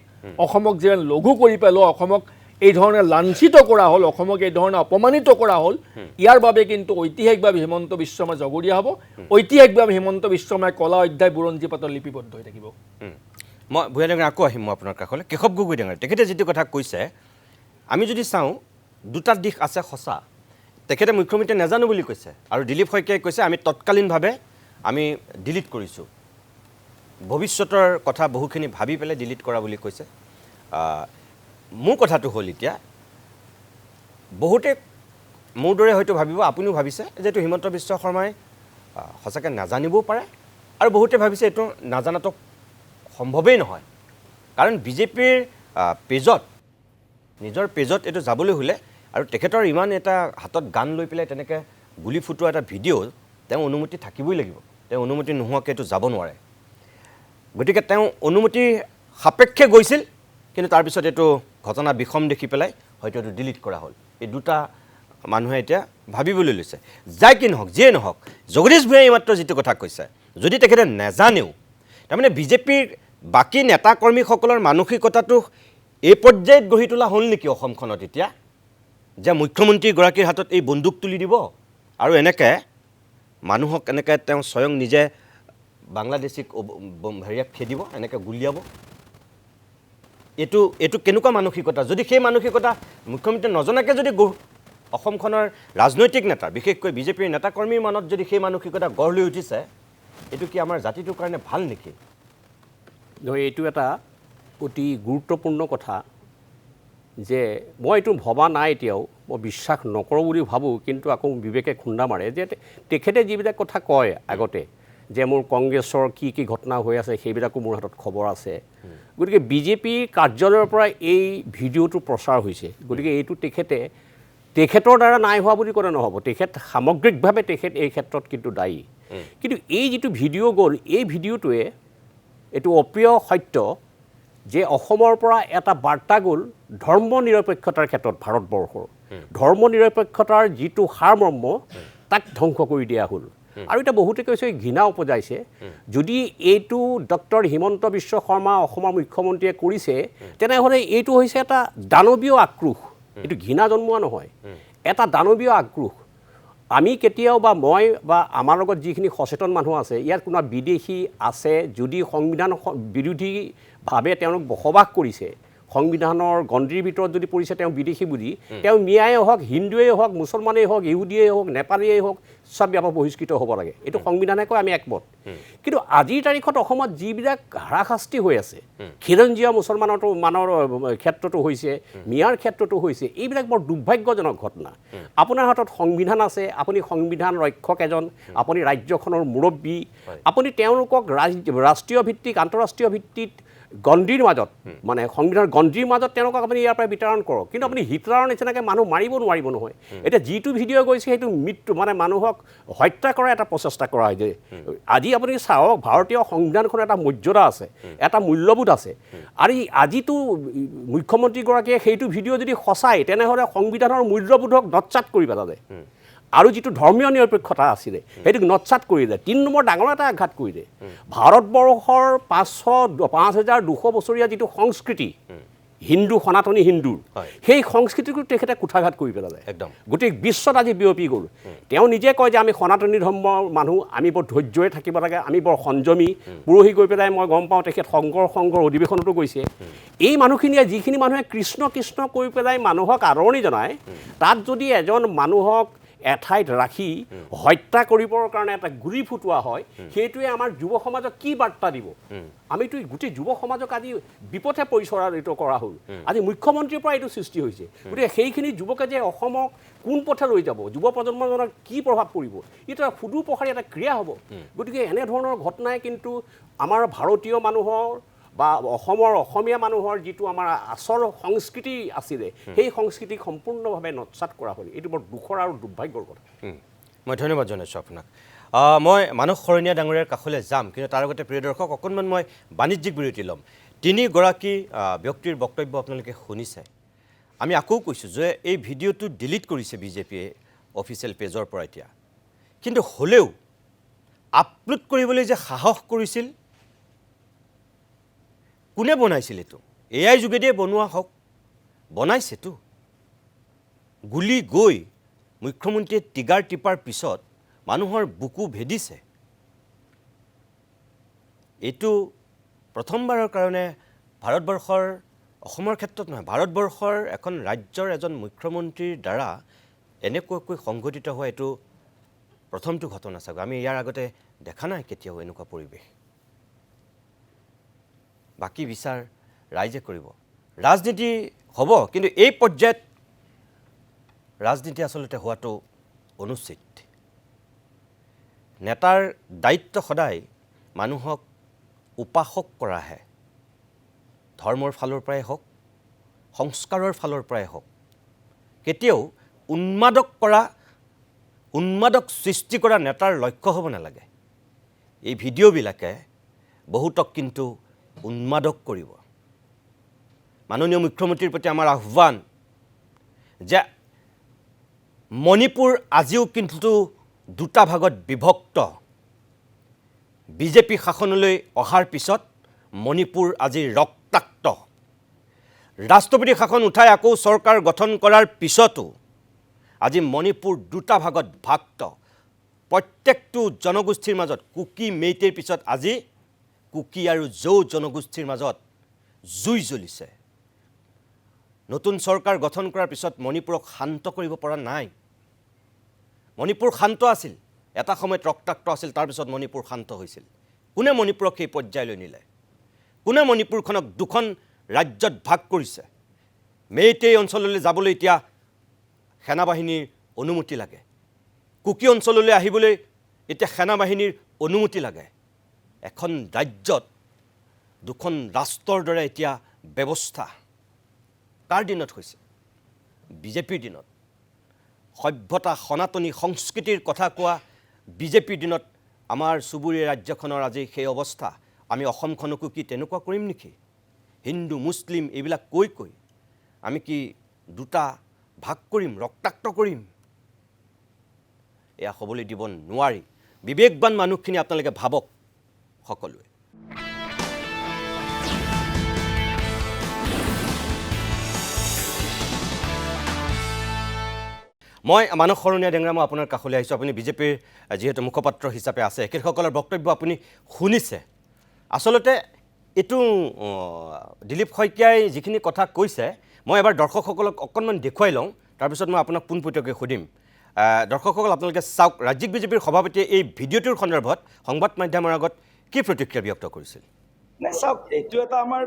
অসমক যেন লঘু কৰি পেলোৱা অসমক এই ধৰণে লাঞ্ছিত কৰা হ'ল অসমক এই ধৰণে অপমানিত কৰা হ'ল ইয়াৰ বাবে কিন্তু ঐতিহাসিকভাৱে হিমন্ত বিশ্ব শৰ্মা জগৰীয়া হ'ব ঐতিহাসিকভাৱে হিমন্ত বিশ্ব শৰ্মাই কলা অধ্যায় বুৰঞ্জী পাতত লিপিবদ্ধ হৈ থাকিব মই ভূঞা ডাঙৰীয়া আকৌ আহিম মই আপোনাৰ কাষলৈ কেশৱ গগৈ ডাঙৰীয়া তেখেতে যিটো কথা কৈছে আমি যদি চাওঁ দুটা দিশ আছে সঁচা তেখেতে মুখ্যমন্ত্ৰীয়ে নাজানো বুলি কৈছে আৰু দিলীপ শইকীয়াই কৈছে আমি তৎকালীনভাৱে আমি ডিলিট কৰিছোঁ ভৱিষ্যতৰ কথা বহুখিনি ভাবি পেলাই ডিলিট কৰা বুলি কৈছে মোৰ কথাটো হ'ল এতিয়া বহুতে মোৰ দৰে হয়তো ভাবিব আপুনিও ভাবিছে যে এইটো হিমন্ত বিশ্ব শৰ্মাই সঁচাকৈ নাজানিবও পাৰে আৰু বহুতে ভাবিছে এইটো নাজানাটো সম্ভৱেই নহয় কাৰণ বিজেপিৰ পেজত নিজৰ পেজত এইটো যাবলৈ হ'লে আৰু তেখেতৰ ইমান এটা হাতত গান লৈ পেলাই তেনেকৈ গুলি ফুটোৱা এটা ভিডিঅ' তেওঁ অনুমতি থাকিবই লাগিব তেওঁ অনুমতি নোহোৱাকৈ এইটো যাব নোৱাৰে গতিকে তেওঁ অনুমতি সাপেক্ষে গৈছিল কিন্তু তাৰপিছত এইটো ঘটনা বিষম দেখি পেলাই হয়তো এইটো ডিলিট কৰা হ'ল এই দুটা মানুহে এতিয়া ভাবিবলৈ লৈছে যাই কি নহওক যিয়ে নহওক জগদীশ ভূঞাই মাত্ৰ যিটো কথা কৈছে যদি তেখেতে নাজানেও তাৰমানে বিজেপিৰ বাকী নেতা কৰ্মীসকলৰ মানসিকতাটো এই পৰ্যায়ত গঢ়ি তোলা হ'ল নেকি অসমখনত এতিয়া যে মুখ্যমন্ত্ৰীগৰাকীৰ হাতত এই বন্দুক তুলি দিব আৰু এনেকৈ মানুহক এনেকৈ তেওঁ স্বয়ং নিজে বাংলাদেশীক হেৰিয়াক খেদিব এনেকৈ গুলিয়াব এইটো কেনেকুৱা মানসিকতা যদি সেই মানসিকতা মুখ্যমন্ত্ৰীয়ে নজনাকৈ যদি অসমখনৰ ৰাজনৈতিক নেতা বিশেষকৈ বিজেপিৰ নেতা কৰ্মীৰ মনত যদি সেই মানসিকতা গঢ় লৈ উঠিছে এইটো কি আমাৰ জাতিটোৰ কাৰণে ভাল নেকি এইটো এটা অতি গুৰুত্বপূৰ্ণ কথা যে মই এইটো ভবা নাই এতিয়াও মই বিশ্বাস নকৰোঁ বুলি ভাবোঁ কিন্তু আকৌ বিবেকে খুন্দা মাৰে যে তেখেতে যিবিলাক কথা কয় আগতে যে মোৰ কংগ্ৰেছৰ কি কি ঘটনা হৈ আছে সেইবিলাকো মোৰ হাতত খবৰ আছে গতিকে বিজেপি কাৰ্যালয়ৰ পৰা এই ভিডিঅ'টো প্ৰচাৰ হৈছে গতিকে এইটো তেখেতৰ দ্বাৰা নাই হোৱা বুলি ক'লে নহ'ব তেখেত সামগ্ৰিকভাৱে তেখেত এই ক্ষেত্ৰত কিন্তু দায়ী কিন্তু এই যিটো ভিডিঅ' গ'ল এই ভিডিঅ'টোৱে এইটো অপ্ৰিয় সত্য যে অসমৰ পৰা এটা বাৰ্তা গ'ল ধৰ্ম নিৰপেক্ষতাৰ ক্ষেত্ৰত ভাৰতবৰ্ষৰ ধৰ্ম নিৰপেক্ষতাৰ যিটো সাৰমৰ্ম তাক ধ্বংস কৰি দিয়া হ'ল আৰু এটা বহুতে কৈছে ঘৃণা উপজাইছে যদি এইটো ডক্টৰ হিমন্ত বিশ্ব শৰ্মা অসমৰ মুখ্যমন্ত্ৰীয়ে কৰিছে তেনেহ'লে এইটো হৈছে এটা দানৱীয় আক্ৰোশ এইটো ঘৃণা জন্মোৱা নহয় এটা দানৱীয় আক্ৰোশ আমি কেতিয়াও বা মই বা আমাৰ লগত যিখিনি সচেতন মানুহ আছে ইয়াত কোনো বিদেশী আছে যদি সংবিধান বিৰোধীভাৱে তেওঁলোক বসবাস কৰিছে সংবিধানৰ গণ্ডিৰ ভিতৰত যদি পৰিছে তেওঁ বিদেশী বুলি তেওঁ মিয়াই হওক হিন্দুৱেই হওক মুছলমানেই হওক ইহুদীয়েই হওক নেপালীয়েই হওক চব ব্যাপক বহিষ্কৃত হ'ব লাগে এইটো সংবিধানে কয় আমি একমত কিন্তু আজিৰ তাৰিখত অসমত যিবিলাক হাৰাশাস্তি হৈ আছে খিলঞ্জীয়া মুছলমানতো মানৰ ক্ষেত্ৰতো হৈছে মিয়াৰ ক্ষেত্ৰতো হৈছে এইবিলাক বৰ দুৰ্ভাগ্যজনক ঘটনা আপোনাৰ হাতত সংবিধান আছে আপুনি সংবিধান ৰক্ষক এজন আপুনি ৰাজ্যখনৰ মুৰব্বী আপুনি তেওঁলোকক ৰাষ্ট্ৰীয় ভিত্তিক আন্তঃৰাষ্ট্ৰীয় ভিত্তিত গণ্ডিৰ মাজত মানে সংবিধানৰ গণ্ডিৰ মাজত তেওঁলোকক আপুনি ইয়াৰ পৰা বিতৰণ কৰক কিন্তু আপুনি হিটলাৰৰ নিচিনাকৈ মানুহ মাৰিব নোৱাৰিব নহয় এতিয়া যিটো ভিডিঅ' গৈছে সেইটো মৃত্যু মানে মানুহক হত্যা কৰা এটা প্ৰচেষ্টা কৰা হয় যে আজি আপুনি চাওক ভাৰতীয় সংবিধানখনৰ এটা মৰ্যাদা আছে এটা মূল্যবোধ আছে আৰু আজিতো মুখ্যমন্ত্ৰীগৰাকীয়ে সেইটো ভিডিঅ' যদি সঁচাই তেনেহ'লে সংবিধানৰ মূল্যবোধক নৎসাত কৰি পেলালে আৰু যিটো ধৰ্মীয় নিৰপেক্ষতা আছিলে সেইটোক নৎসাত কৰিলে ৩ নম্বৰ ডাঙৰ এটা আঘাত কৰিলে ভাৰতবৰ্ষৰ ৫,২০০ বছৰীয়া যিটো সংস্কৃতি হিন্দু সনাতনী হিন্দুৰ সেই সংস্কৃতিটো তেখেতে কুঠাঘাত কৰি পেলালে একদম গোটেই বিশ্বত আজি বিয়পি গ'ল তেওঁ নিজে কয় যে আমি সনাতনী ধৰ্মৰ মানুহ আমি বৰ ধৈৰ্যৰে থাকিব লাগে আমি বৰ সংযমী পৰহি গৈ পেলাই মই গম পাওঁ তেখেত সংঘৰ অধিৱেশনতো গৈছে এই মানুহখিনিয়ে যিখিনি মানুহে কৃষ্ণ কৃষ্ণ কৰি পেলাই মানুহক আদৰণি জনায় তাত যদি এজন মানুহক এঠাইত ৰাখি হত্যা কৰিবৰ কাৰণে এটা গুলি ফুটোৱা হয় সেইটোৱে আমাৰ যুৱ সমাজক কি বাৰ্তা দিব আমিতো গোটেই যুৱ সমাজক আজি বিপথে পৰিচালিত কৰা হ'ল আজি মুখ্যমন্ত্ৰীৰ পৰা এইটো সৃষ্টি হৈছে গতিকে সেইখিনি যুৱকে যে অসমক কোন পথে লৈ যাব যুৱ প্ৰজন্মৰ কি প্ৰভাৱ পৰিব এইটো এটা সুদূৰপ্ৰসাৰী এটা ক্ৰিয়া হ'ব গতিকে এনেধৰণৰ ঘটনাই কিন্তু আমাৰ ভাৰতীয় মানুহৰ বা অসমীয়া মানুহৰ যিটো আমাৰ আচল সংস্কৃতি আছিলে সেই সংস্কৃতিক সম্পূৰ্ণভাৱে নৎসাত কৰা হ'ল এইটো বৰ দুখৰ আৰু দুৰ্ভাগ্যৰ কথা মই ধন্যবাদ জনাইছোঁ আপোনাক মই মানস শৰণীয়া ডাঙৰীয়াৰ কাষলৈ যাম কিন্তু তাৰ আগতে প্ৰিয় দৰ্শক অকণমান মই বাণিজ্যিক বিৰতি ল'ম 3 গৰাকী ব্যক্তিৰ বক্তব্য আপোনালোকে শুনিছে আমি আকৌ কৈছোঁ যে এই ভিডিঅ'টো ডিলিট কৰিছে বিজেপিয়ে অফিচিয়েল পেজৰ পৰা এতিয়া কিন্তু হ'লেও আপলোড কৰিবলৈ যে সাহস কৰিছিল কোনে বনাইছিল এইটো এআই যোগেদিয়ে বনোৱা হওক বনাইছেতো গুলি গৈ মুখ্যমন্ত্ৰীয়ে টিগাৰ টিপাৰ পিছত মানুহৰ বুকু ভেদিছে এইটো প্ৰথমবাৰৰ কাৰণে ভাৰতবৰ্ষৰ অসমৰ ক্ষেত্ৰত নহয় ভাৰতবৰ্ষৰ এখন ৰাজ্যৰ এজন মুখ্যমন্ত্ৰীৰ দ্বাৰা এনেকুৱাকৈ সংঘটিত হোৱা এইটো প্ৰথমটো ঘটনা চাগৈ আমি ইয়াৰ আগতে দেখা নাই কেতিয়াও এনেকুৱা পৰিৱেশ বাকী বিচাৰ ৰাইজে কৰিব ৰাজনীতি হ'ব কিন্তু এই পৰ্যায়ত ৰাজনীতি আচলতে হোৱাটো অনুচিত নেতাৰ দায়িত্ব সদায় মানুহক উপাসক কৰাহে ধৰ্মৰ ফালৰ পৰাই হওক সংস্কাৰৰ ফালৰ পৰাই হওক কেতিয়াও উন্মাদক সৃষ্টি কৰা নেতাৰ লক্ষ্য হ'ব নালাগে এই ভিডিঅ'বিলাকে বহুতক কিন্তু উন্মাদক কৰিব মাননীয় মুখ্যমন্ত্ৰীৰ প্ৰতি আমাৰ আহ্বান যে মণিপুৰ আজিও কিন্তু দুটা ভাগত বিভক্ত বিজেপি শাসনলৈ অহাৰ পিছত মণিপুৰ আজি ৰক্তাক্ত ৰাষ্ট্ৰপতি শাসন উঠাই আকৌ চৰকাৰ গঠন কৰাৰ পিছতো আজি মণিপুৰ দুটা ভাগত ভাক্ত প্ৰত্যেকটো জনগোষ্ঠীৰ মাজত কুকি মেইটেৰ পিছত আজি কুকি আৰু জৌ জনগোষ্ঠীৰ মাজত জুই জ্বলিছে নতুন চৰকাৰ গঠন কৰাৰ পিছত মণিপুৰক শান্ত কৰিব পৰা নাই মণিপুৰ শান্ত আছিল এটা সময়ত ৰক্তাক্ত আছিল তাৰ পিছত মণিপুৰ শান্ত হৈছিল কোনে মণিপুৰক এই পৰ্যায়লৈ নিলে কোনে মণিপুৰখনক দুখন ৰাজ্যত ভাগ কৰিছে মেইটেই অঞ্চললৈ যাবলৈ এতিয়া সেনাবাহিনীৰ অনুমতি লাগে কুকি অঞ্চললৈ আহিবলৈ এতিয়া সেনাবাহিনীৰ অনুমতি লাগে এখন ৰাজ্যত দুখন ৰাষ্ট্ৰৰ দৰে এতিয়া ব্যৱস্থা কাৰ দিনত হৈছে বিজেপিৰ দিনত সভ্যতা সনাতনী সংস্কৃতিৰ কথা কোৱা বিজেপিৰ দিনত আমাৰ চুবুৰীয়া ৰাজ্যখনৰ আজি সেই অৱস্থা আমি অসমখনকো কি তেনেকুৱা কৰিম নেকি হিন্দু মুছলিম এইবিলাক কৈ আমি কি দুটা ভাগ কৰিম ৰক্তাক্ত কৰিম এয়া হ'বলৈ দিব নোৱাৰি বিবেকবান মানুহখিনি আপোনালোকে ভাবক সকলোৱে মই মানস শৰণীয়া ডেংৰা মই আপোনাৰ কাষলৈ আহিছোঁ আপুনি বিজেপিৰ যিহেতু মুখপাত্ৰ হিচাপে আছে এখেতসকলৰ বক্তব্য আপুনি শুনিছে আচলতে এইটো দিলীপ শইকীয়াই যিখিনি কথা কৈছে মই এবাৰ দৰ্শকসকলক অকণমান দেখুৱাই লওঁ তাৰপিছত মই আপোনাক পোনপটীয়াকৈ সুধিম দৰ্শকসকল আপোনালোকে চাওক ৰাজ্যিক বিজেপিৰ সভাপতিয়ে এই ভিডিঅ'টোৰ সন্দৰ্ভত সংবাদ মাধ্যমৰ আগত কি প্ৰতিক্ৰিয়া ব্যক্ত কৰিছিল নাই চাওক এইটো এটা আমাৰ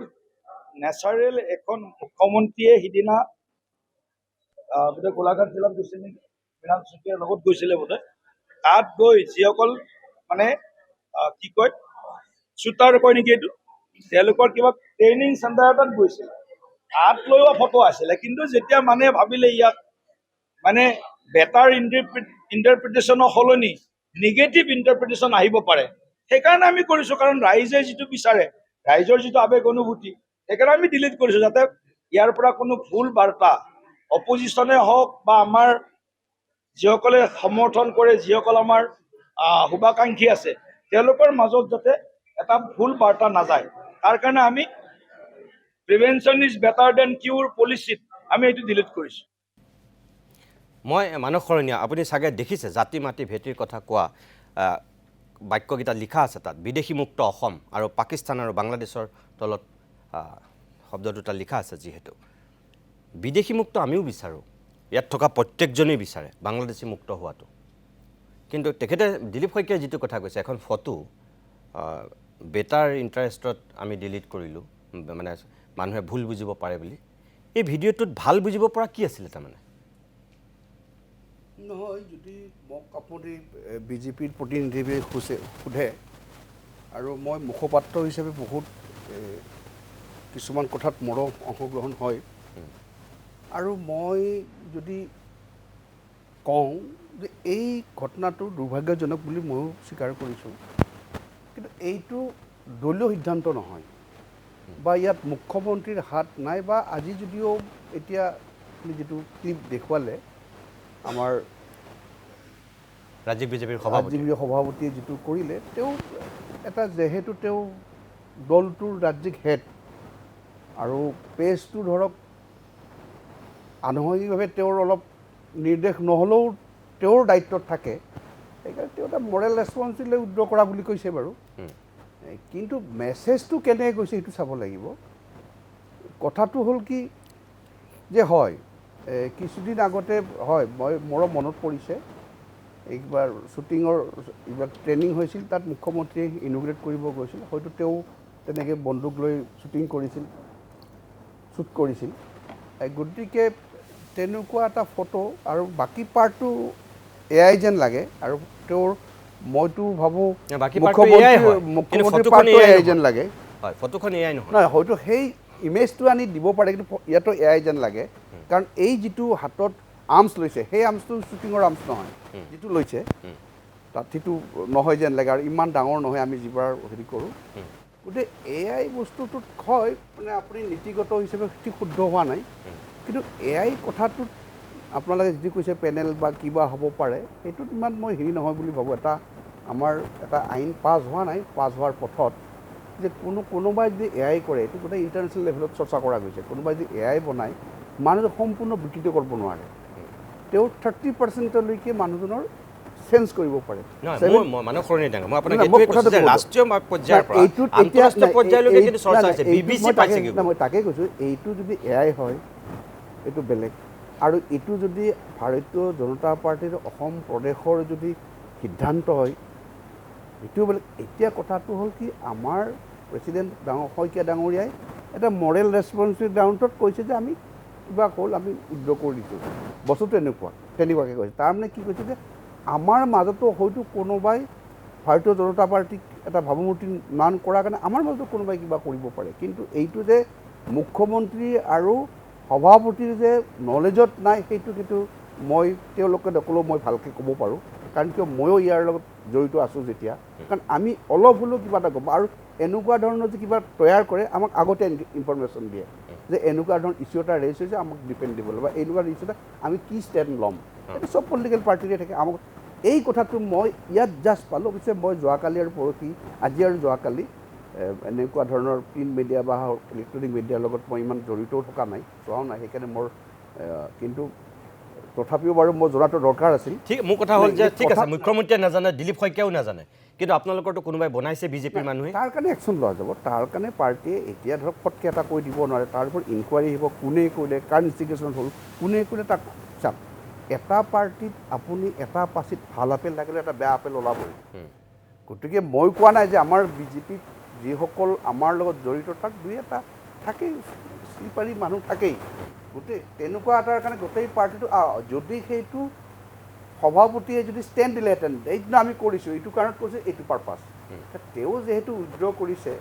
নেচাৰেল এখন মুখ্যমন্ত্ৰীয়ে সিদিনা বোধহয় গোলাঘাট জিলাত গৈছিল নেকি মৃণাল শইকীয়াৰ লগত গৈছিলে বোধহয় তাত গৈ যিসকল মানে কি কয় শ্বুটাৰ কয় নেকি এইটো তেওঁলোকৰ কিবা ট্ৰেইনিং চেণ্টাৰ এটাত গৈছিল তাত লৈও ফটো আছিলে কিন্তু যেতিয়া মানুহে ভাবিলে ইয়াক মানে বেটাৰ ইণ্টাৰপ্ৰিটেশ্যনৰ সলনি নিগেটিভ ইণ্টাৰপ্ৰিটেশ্যন আহিব পাৰে সেইকাৰণে আমি কৰিছোঁ কাৰণ ৰাইজে যিটো বিচাৰে ৰাইজৰ যিটো আৱেগ অনুভূতি সেইকাৰণে আমি ডিলিট কৰিছোঁ যাতে ইয়াৰ পৰা কোনো ভুল বাৰ্তা অপজিশ্যনে হওক বা আমাৰ যিসকলে সমৰ্থন কৰে যিসকল আমাৰ শুভাকাংক্ষী আছে তেওঁলোকৰ মাজত যাতে এটা ভুল বাৰ্তা নাযায় তাৰ কাৰণে আমি প্ৰিভেনশ্যন ইজ বেটাৰ দেন কিউৰ পলিচিত আমি এইটো ডিলিট কৰিছোঁ মই মানস শৰণীয়া আপুনি চাগে দেখিছে জাতি মাটি ভেটিৰ কথা কোৱা বাক্যকেইটা লিখা আছে তাত বিদেশীমুক্ত অসম আৰু পাকিস্তান আৰু বাংলাদেশৰ তলত শব্দ দুটা লিখা আছে যিহেতু বিদেশীমুক্ত আমিও বিচাৰোঁ ইয়াত থকা প্ৰত্যেকজনেই বিচাৰে বাংলাদেশী মুক্ত হোৱাটো কিন্তু তেখেতে দিলীপ শইকীয়াই যিটো কথা কৈছে এখন ফটো বেটাৰ ইণ্টাৰেষ্টত আমি ডিলিট কৰিলোঁ মানে মানুহে ভুল বুজিব পাৰে বুলি এই ভিডিঅ'টোত ভাল বুজিব পৰা কি আছিলে তাৰমানে নহয় যদি মোক আপুনি বিজেপিৰ প্ৰতিনিধিয়ে সোধে আৰু মই মুখপাত্ৰ হিচাপে বহুত কিছুমান কথাত মোৰো অংশগ্ৰহণ হয় আৰু মই যদি কওঁ যে এই ঘটনাটো দুৰ্ভাগ্যজনক বুলি ময়ো স্বীকাৰ কৰিছোঁ কিন্তু এইটো দলীয় সিদ্ধান্ত নহয় বা ইয়াত মুখ্যমন্ত্ৰীৰ হাত নাই বা আজি যদিও এতিয়া যিটো ক্লিপ দেখুৱালে আমাৰ ৰাজ্যিক বিজেপিৰ সভাপতিয়ে যিটো কৰিলে তেওঁ এটা যেহেতু তেওঁ দলটোৰ ৰাজ্যিক হেড আৰু পেজটো ধৰক আনুষংগিকভাৱে তেওঁৰ অলপ নিৰ্দেশ নহ'লেও তেওঁৰ দায়িত্বত থাকে সেইকাৰণে তেওঁ এটা মৰেল ৰেছপঞ্চিবিলিটি উইথড্ৰ কৰা বুলি কৈছে বাৰু কিন্তু মেছেজটো কেনেকৈ গৈছে সেইটো চাব লাগিব কথাটো হ'ল কি যে হয় কিছুদিন আগতে হয় মোৰ মনত পৰিছে একবাৰ শ্বুটিঙৰ এইবিলাক ট্ৰেইনিং হৈছিল তাত মুখ্যমন্ত্ৰীয়ে ইনগ্ৰেট কৰিব গৈছিল হয়তো তেওঁ তেনেকৈ বন্দুক লৈ শ্বুটিং কৰিছিল শ্বুট কৰিছিল গতিকে তেনেকুৱা এটা ফটো আৰু বাকী পাৰ্টটো এআই যেন লাগে আৰু তেওঁৰ মইতো ভাবোঁ মুখ্যমন্ত্ৰীৰ পাৰ্টটো এআই যেন লাগে ফটোখন এআই নহয় নহয় হয়তো সেই ইমেজটো আনি দিব পাৰে কিন্তু ইয়াতো এআই যেন লাগে কাৰণ এই যিটো হাতত আৰ্মছ লৈছে সেই আৰ্মছটো শ্বুটিঙৰ আৰ্মছ নহয় যিটো লৈছে তাত সেইটো নহয় যেন লাগে আৰু ইমান ডাঙৰ নহয় আমি যিবাৰ হেৰি কৰোঁ গতিকে এআই বস্তুটোত হয় মানে আপুনি নীতিগত হিচাপে ঠিক শুদ্ধ হোৱা নাই কিন্তু এআই কথাটোত আপোনালোকে যিটো কৈছে পেনেল বা কিবা হ'ব পাৰে সেইটোত ইমান মই হেৰি নহয় বুলি ভাবোঁ আমাৰ এটা আইন পাছ হোৱা নাই পাছ হোৱাৰ পথত যে কোনোবাই যদি এআই কৰে এইটো গোটেই ইণ্টাৰনেশ্যনেল লেভেলত চৰ্চা কৰা গৈছে কোনোবাই যদি এআই বনায় মানুহে সম্পূৰ্ণ বিকৃত কৰিব নোৱাৰে তেওঁ 30%লৈকে মানুহজনৰ চেঞ্জ কৰিব পাৰে মই তাকে কৈছোঁ এইটো যদি এআই হয় এইটো বেলেগ আৰু এইটো যদি ভাৰতীয় জনতা পাৰ্টীৰ অসম প্ৰদেশৰ যদি সিদ্ধান্ত হয় এইটো বেলেগ এতিয়া কথাটো হ'ল কি আমাৰ প্ৰেচিডেণ্ট শইকীয়া ডাঙৰীয়াই এটা মৰেল ৰেছপন্সিবিলিটি গ্ৰাউণ্ডত কৈছে যে আমি কিবা হ'ল আমি উদ্যোগ কৰি দিছোঁ বস্তুটো তেনেকুৱাকৈ কৈছে তাৰমানে কি কৈছে যে আমাৰ মাজতো হয়তো কোনোবাই ভাৰতীয় জনতা পাৰ্টীক এটা ভাৱমূৰ্তি নিৰ্মাণ কৰাৰ কাৰণে আমাৰ মাজতো কোনোবাই কিবা কৰিব পাৰে কিন্তু এইটো যে মুখ্যমন্ত্ৰী আৰু সভাপতিৰ যে নলেজত নাই সেইটো মই তেওঁলোকে নকলেও মই ভালকৈ ক'ব পাৰোঁ কাৰণ কিয় ময়ো ইয়াৰ লগত জড়িত আছোঁ যেতিয়া কাৰণ আমি অলপ হ'লেও কিবা এটা গম আৰু এনেকুৱা ধৰণৰ যে কিবা তৈয়াৰ কৰে আমাক আগতে ইনফৰমেশ্যন দিয়ে যে এনেকুৱা ধৰণৰ ইছ্যু এটা ৰেজ হৈছে আমাক ডিপেণ্ড দিব লাগিব বা এনেকুৱা ইছ্যু এটা আমি কি ষ্টেণ্ড ল'ম এইটো চব পলিটিকেল পাৰ্টিৰে থাকে আমাক এই কথাটো মই ইয়াত জাষ্ট পালোঁ পিছে মই যোৱাকালি আৰু পৰহি আজি আৰু যোৱাকালি এনেকুৱা ধৰণৰ প্ৰিণ্ট মিডিয়া বা ইলেক্ট্ৰনিক মিডিয়াৰ লগত মই ইমান জড়িতও থকা নাই চোৱাও নাই সেইকাৰণে মোৰ কিন্তু তথাপিও বাৰু মই জনাটো দৰকাৰ আছিল ঠিক মোৰ কথা হ'ল যে ঠিক আছে মুখ্যমন্ত্ৰীয়ে নাজানে দিলীপ শইকীয়াও নাজানে কিন্তু আপোনালোকৰতো কোনোবাই বনাইছে বিজেপিৰ মানুহে তাৰ কাৰণে একশ্যন লোৱা যাব তাৰ কাৰণে পাৰ্টীয়ে এতিয়া ধৰক ফটকৈ এটা কৈ দিব নোৱাৰে তাৰ ওপৰত ইনকুৱাৰী আহিব কোনে কৰিলে কাৰ ইনষ্টিগেশ্যন হ'ল কোনে কৰিলে তাক চাওক এটা পাৰ্টীত আপুনি এটা পাচিত ভাল আপেল থাকিলে এটা বেয়া আপেল ওলাবই গতিকে মই কোৱা নাই যে আমাৰ বিজেপিত যিসকল আমাৰ লগত জড়িত তাক দুই এটা থাকেই শ্লিপাৰী মানুহ থাকেই গোটেই তেনেকুৱা এটাৰ কাৰণে গোটেই পাৰ্টীটো যদি সেইটো সভাপতিয়ে যদি ষ্টেণ্ড দিলেহেঁতেন এইদিনা আমি কৰিছোঁ এইটো কাৰণত কৈছে এইটো পাৰপাছ তেওঁ যিহেতু উইড্ৰ কৰিছে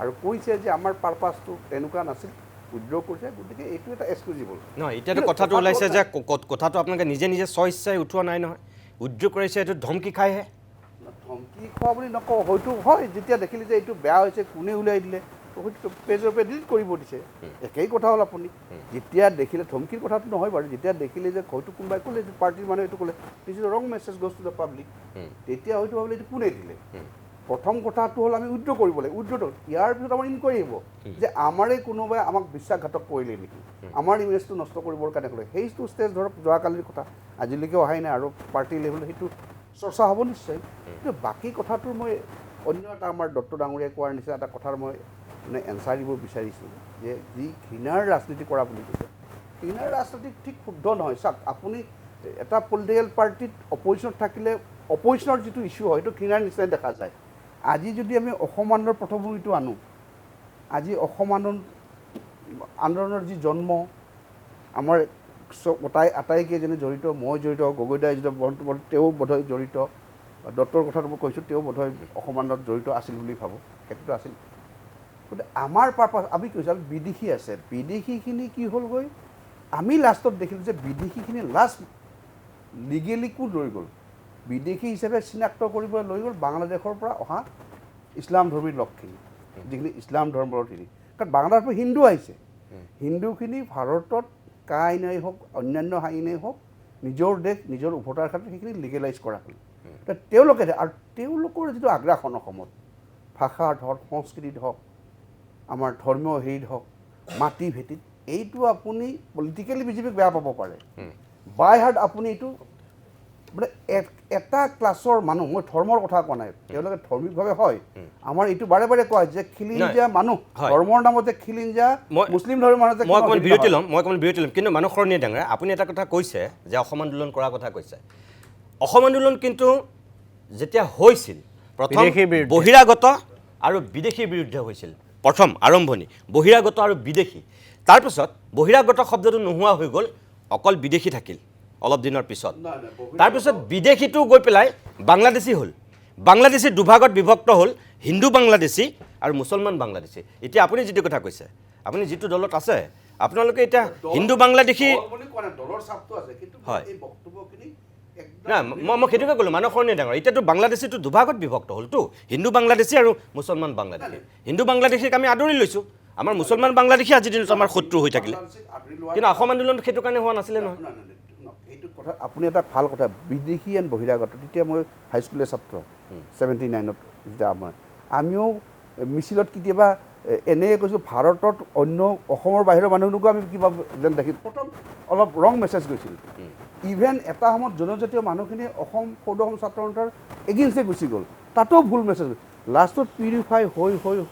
আৰু কৈছে যে আমাৰ পাৰপাছটো তেনেকুৱা নাছিল উইড্ৰ কৰিছে গতিকে এইটো এটা এক্সক্লুজিবল নহয় এতিয়াতো কথাটো ওলাইছে যে কথাটো আপোনালোকে নিজে স্বইচ্ছাই উঠোৱা নাই নহয় উইড্ৰ কৰিছে এইটো ধমকি খাইহে ধমকি খোৱা বুলি নকওঁ হয়তো হয় যেতিয়া দেখিলে যে এইটো বেয়া হৈছে কোনে উলিয়াই দিলে হয়তো পেজৰ পৰা ডিলিট কৰিব দিছে একেই কথা হ'ল আপুনি যেতিয়া দেখিলে ধমকিৰ কথাটো নহয় বাৰু যেতিয়া দেখিলে যে হয়তো কোনোবাই ক'লে যে পাৰ্টীৰ মানুহে এইটো ক'লে দিছ ইজ ৰং message goes to the public তেতিয়া হয়তো ভাবিলে এইটো কোনে দিলে প্ৰথম কথাটো হ'ল আমি উইড্ৰ কৰিব লাগে উইড্ৰটো ইয়াৰ পিছত আমাৰ ইনকুৱাৰী আহিব যে আমাৰে কোনোবাই আমাক বিশ্বাসঘাতক কৰিলে নেকি আমাৰ ইমেজটো নষ্ট কৰিবৰ কাৰণে ক'লে সেইটো ষ্টেজ ধৰক যোৱাকালিৰ কথা আজিলৈকে অহাই নাই আৰু পাৰ্টি লেভেলত সেইটো চৰ্চা হ'ব নিশ্চয় কিন্তু বাকী কথাটোৰ মই অন্য এটা আমাৰ দত্ত ডাঙৰীয়াই কোৱাৰ নিচিনা এটা কথাৰ মই মানে এনচাৰ দিব বিচাৰিছোঁ যে যি ঘৃণাৰ ৰাজনীতি কৰা বুলি কৈছে ঘৃণাৰ ৰাজনীতি ঠিক শুদ্ধ নহয় চাওক আপুনি এটা পলিটিকেল পাৰ্টিত অপজিশ্যনত থাকিলে অপজিশ্যনৰ যিটো ইছ্যু হয় সেইটো ঘৃণাৰ নিচিনাই দেখা যায় আজি যদি আমি অসম আন্দোলনৰ পটভূমিটো আনো আজি অসম আন্দোলনৰ যি জন্ম আমাৰ আটাইকেইজনে জড়িত মই জড়িত গগৈদাই জড়িত তেওঁ বোধহয় জড়িত দত্তৰ কথাটো মই কৈছোঁ তেওঁ বোধহয় অসম আন্দোলনত জড়িত আছিল বুলি ভাবোঁ সেইটো আছিল গতিকে আমাৰ পাৰপাছ আমি কৈছোঁ আমি বিদেশী আছে বিদেশীখিনি কি হ'লগৈ আমি লাষ্টত দেখিলোঁ যে বিদেশীখিনি লাষ্ট লিগেলি কোন ৰৈ গ'ল বিদেশী হিচাপে চিনাক্ত কৰিবলৈ লৈ গ'ল বাংলাদেশৰ পৰা অহা ইছলাম ধৰ্মীৰ লোকখিনি যিখিনি ইছলাম ধৰ্মৰ খিনি কাৰণ বাংলাদেশৰ পৰা হিন্দু আহিছে হিন্দুখিনি ভাৰতত কা আইনেই হওক অন্যান্য আইনেই হওক নিজৰ দেশ নিজৰ উভতাৰ ক্ষেত্ৰত সেইখিনি লিগেলাইজ কৰা হ'ল তেওঁলোকে আৰু তেওঁলোকৰ যিটো আগ্ৰাসন অসমত ভাষাৰ হওক সংস্কৃতিত হওক আমাৰ ধৰ্মীয় হেৰিত হওক মাটি ভেটিত এইটো আপুনি পলিটিকেলি বিজেপিক বেয়া পাব পাৰে বাই হাৰ্ট আপুনি এইটো মানে এটা ক্লাছৰ মানুহ মই ধৰ্মৰ কথা কোৱা নাই তেওঁলোকে ধৰ্মিকভাৱে হয় আমাৰ এইটো বাৰে বাৰে কোৱা যে খিলিঞ্জা মানুহ ধৰ্মৰ নামতে খিলিঞ্জা মুছলিম ধৰ্মৰ নামতে মই অকণমান বিৰতি ল'ম কিন্তু মানুহ সৰণীয়া ডাঙৰে আপুনি এটা কথা কৈছে যে অসম আন্দোলন কৰাৰ কথা কৈছে অসম আন্দোলন কিন্তু যেতিয়া হৈছিল প্ৰথম বহিৰাগত আৰু বিদেশীৰ বিৰুদ্ধে হৈছিল প্ৰথম আৰম্ভণি বহিৰাগত আৰু বিদেশী তাৰপিছত বহিৰাগত শব্দটো নোহোৱা হৈ গ'ল অকল বিদেশী থাকিল অলপ দিনৰ পিছত তাৰপিছত বিদেশীটো গৈ পেলাই বাংলাদেশী হ'ল বাংলাদেশী দুভাগত বিভক্ত হ'ল হিন্দু বাংলাদেশী আৰু মুছলমান বাংলাদেশী এতিয়া আপুনি যিটো কথা কৈছে আপুনি যিটো দলত আছে আপোনালোকে এতিয়া হিন্দু বাংলাদেশী হয় না মই সেইটোকে ক'লোঁ মানুহ সৰণীয়া ডাঙৰ এতিয়াতো বাংলাদেশীটো দুভাগত বিভক্ত হ'লতো হিন্দু বাংলাদেশী আৰু মুছলমান বাংলাদেশী হিন্দু বাংলাদেশীক আমি আদৰি লৈছোঁ আমাৰ মুছলমান বাংলাদেশী আজিৰ দিনত আমাৰ শত্ৰু হৈ থাকিলে কিন্তু অসম আন্দোলন সেইটো কাৰণে হোৱা নাছিলে নহয় এইটো কথা আপুনি এটা ভাল কথা বিদেশী এণ্ড বহিৰাগত তেতিয়া মই হাইস্কুলৰ ছাত্ৰ 79ত যেতিয়া আমিও মিছিলত কেতিয়াবা এনেই কৈছোঁ ভাৰতত অন্য অসমৰ বাহিৰৰ মানুহকো আমি কিবা যেন দেখি প্ৰথম অলপ ৰং মেছেজ গৈছিল ইভেন এটা সময়ত জনজাতীয় মানুহখিনি অসম সৌদ অসম ছাত্ৰ সন্থাৰ এগেইনষ্টে গুচি গ'ল তাতো ভুল মেছেজ লাষ্টত পিউৰিফাই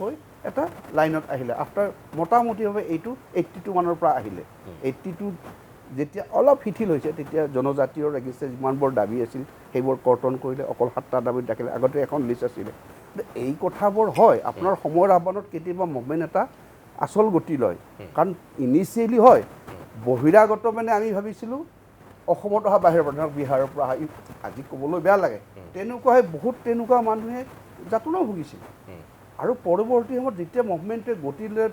হৈ এটা লাইনত আহিলে আফটাৰ মোটামুটিভাৱে এইটো 82 মানৰ পৰা আহিলে 82 যেতিয়া অলপ শিথিল হৈছে তেতিয়া জনজাতীয়ৰ এগেইনষ্টে যিমানবোৰ দাবী আছিল সেইবোৰ কৰ্তন কৰিলে অকল 7টা দাবীত ৰাখিলে আগতে এখন লিষ্ট আছিলে এই কথাবোৰ হয় আপোনাৰ সময়ৰ আহ্বানত কেতিয়াবা মুভমেণ্ট এটা আচল গতি লয় কাৰণ ইনিচিয়েলি হয় বহিৰাগত মানে আমি ভাবিছিলোঁ অসমত অহা বাহিৰৰ পৰা ধৰক বিহাৰৰ পৰা অহা আজি ক'বলৈ বেয়া লাগে তেনেকুৱা বহুত তেনেকুৱা মানুহে যাতনাও ভুগিছিল আৰু পৰৱৰ্তী সময়ত যেতিয়া মুভমেণ্টে গতি লৈ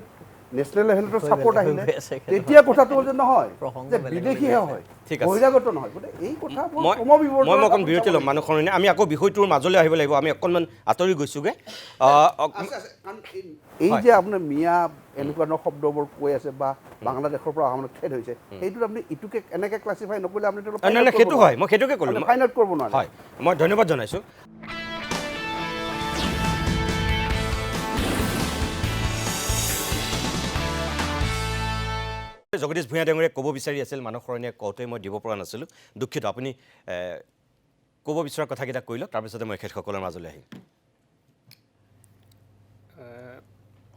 নেশ্যনেল লেভেলত ছাপোৰ্ট আহিলে তেতিয়া কথাটো হ'ল যে নহয় যে বিদেশীহে হয় বহিৰাগত নহয় গতিকে এই কথা মই অকণ বিৰতি ল'ম মানুহ সৰণীয়া আমি আকৌ বিষয়টোৰ মাজলৈ আহিব লাগিব আমি অকণমান আঁতৰি গৈছোঁগৈ এই যে আপোনাৰ মিয়া এনেকুৱা ধৰণৰ শব্দবোৰ কৈ আছে বা বাংলাদেশৰ পৰা অহা মানুহ খেদ হৈছে সেইটোত আপুনি ইটোকে এনেকৈ ক্লাছিফাই নকৰিলে আপুনি সেইটো হয় মই সেইটোকে ক'লোঁ ফাইন আউট কৰিব নোৱাৰে হয় মই ধন্যবাদ জনাইছোঁ জগদীশ ভূঞা ডাঙৰীয়ে ক'ব বিচাৰি আছিল মানুহ সৰণীয়ে কওঁতে মই দিব পৰা নাছিলোঁ দুখিত আপুনি ক'ব বিচৰা কথাকেইটা কৈ লওক তাৰপিছতে মই এখেতসকলৰ মাজলৈ আহিম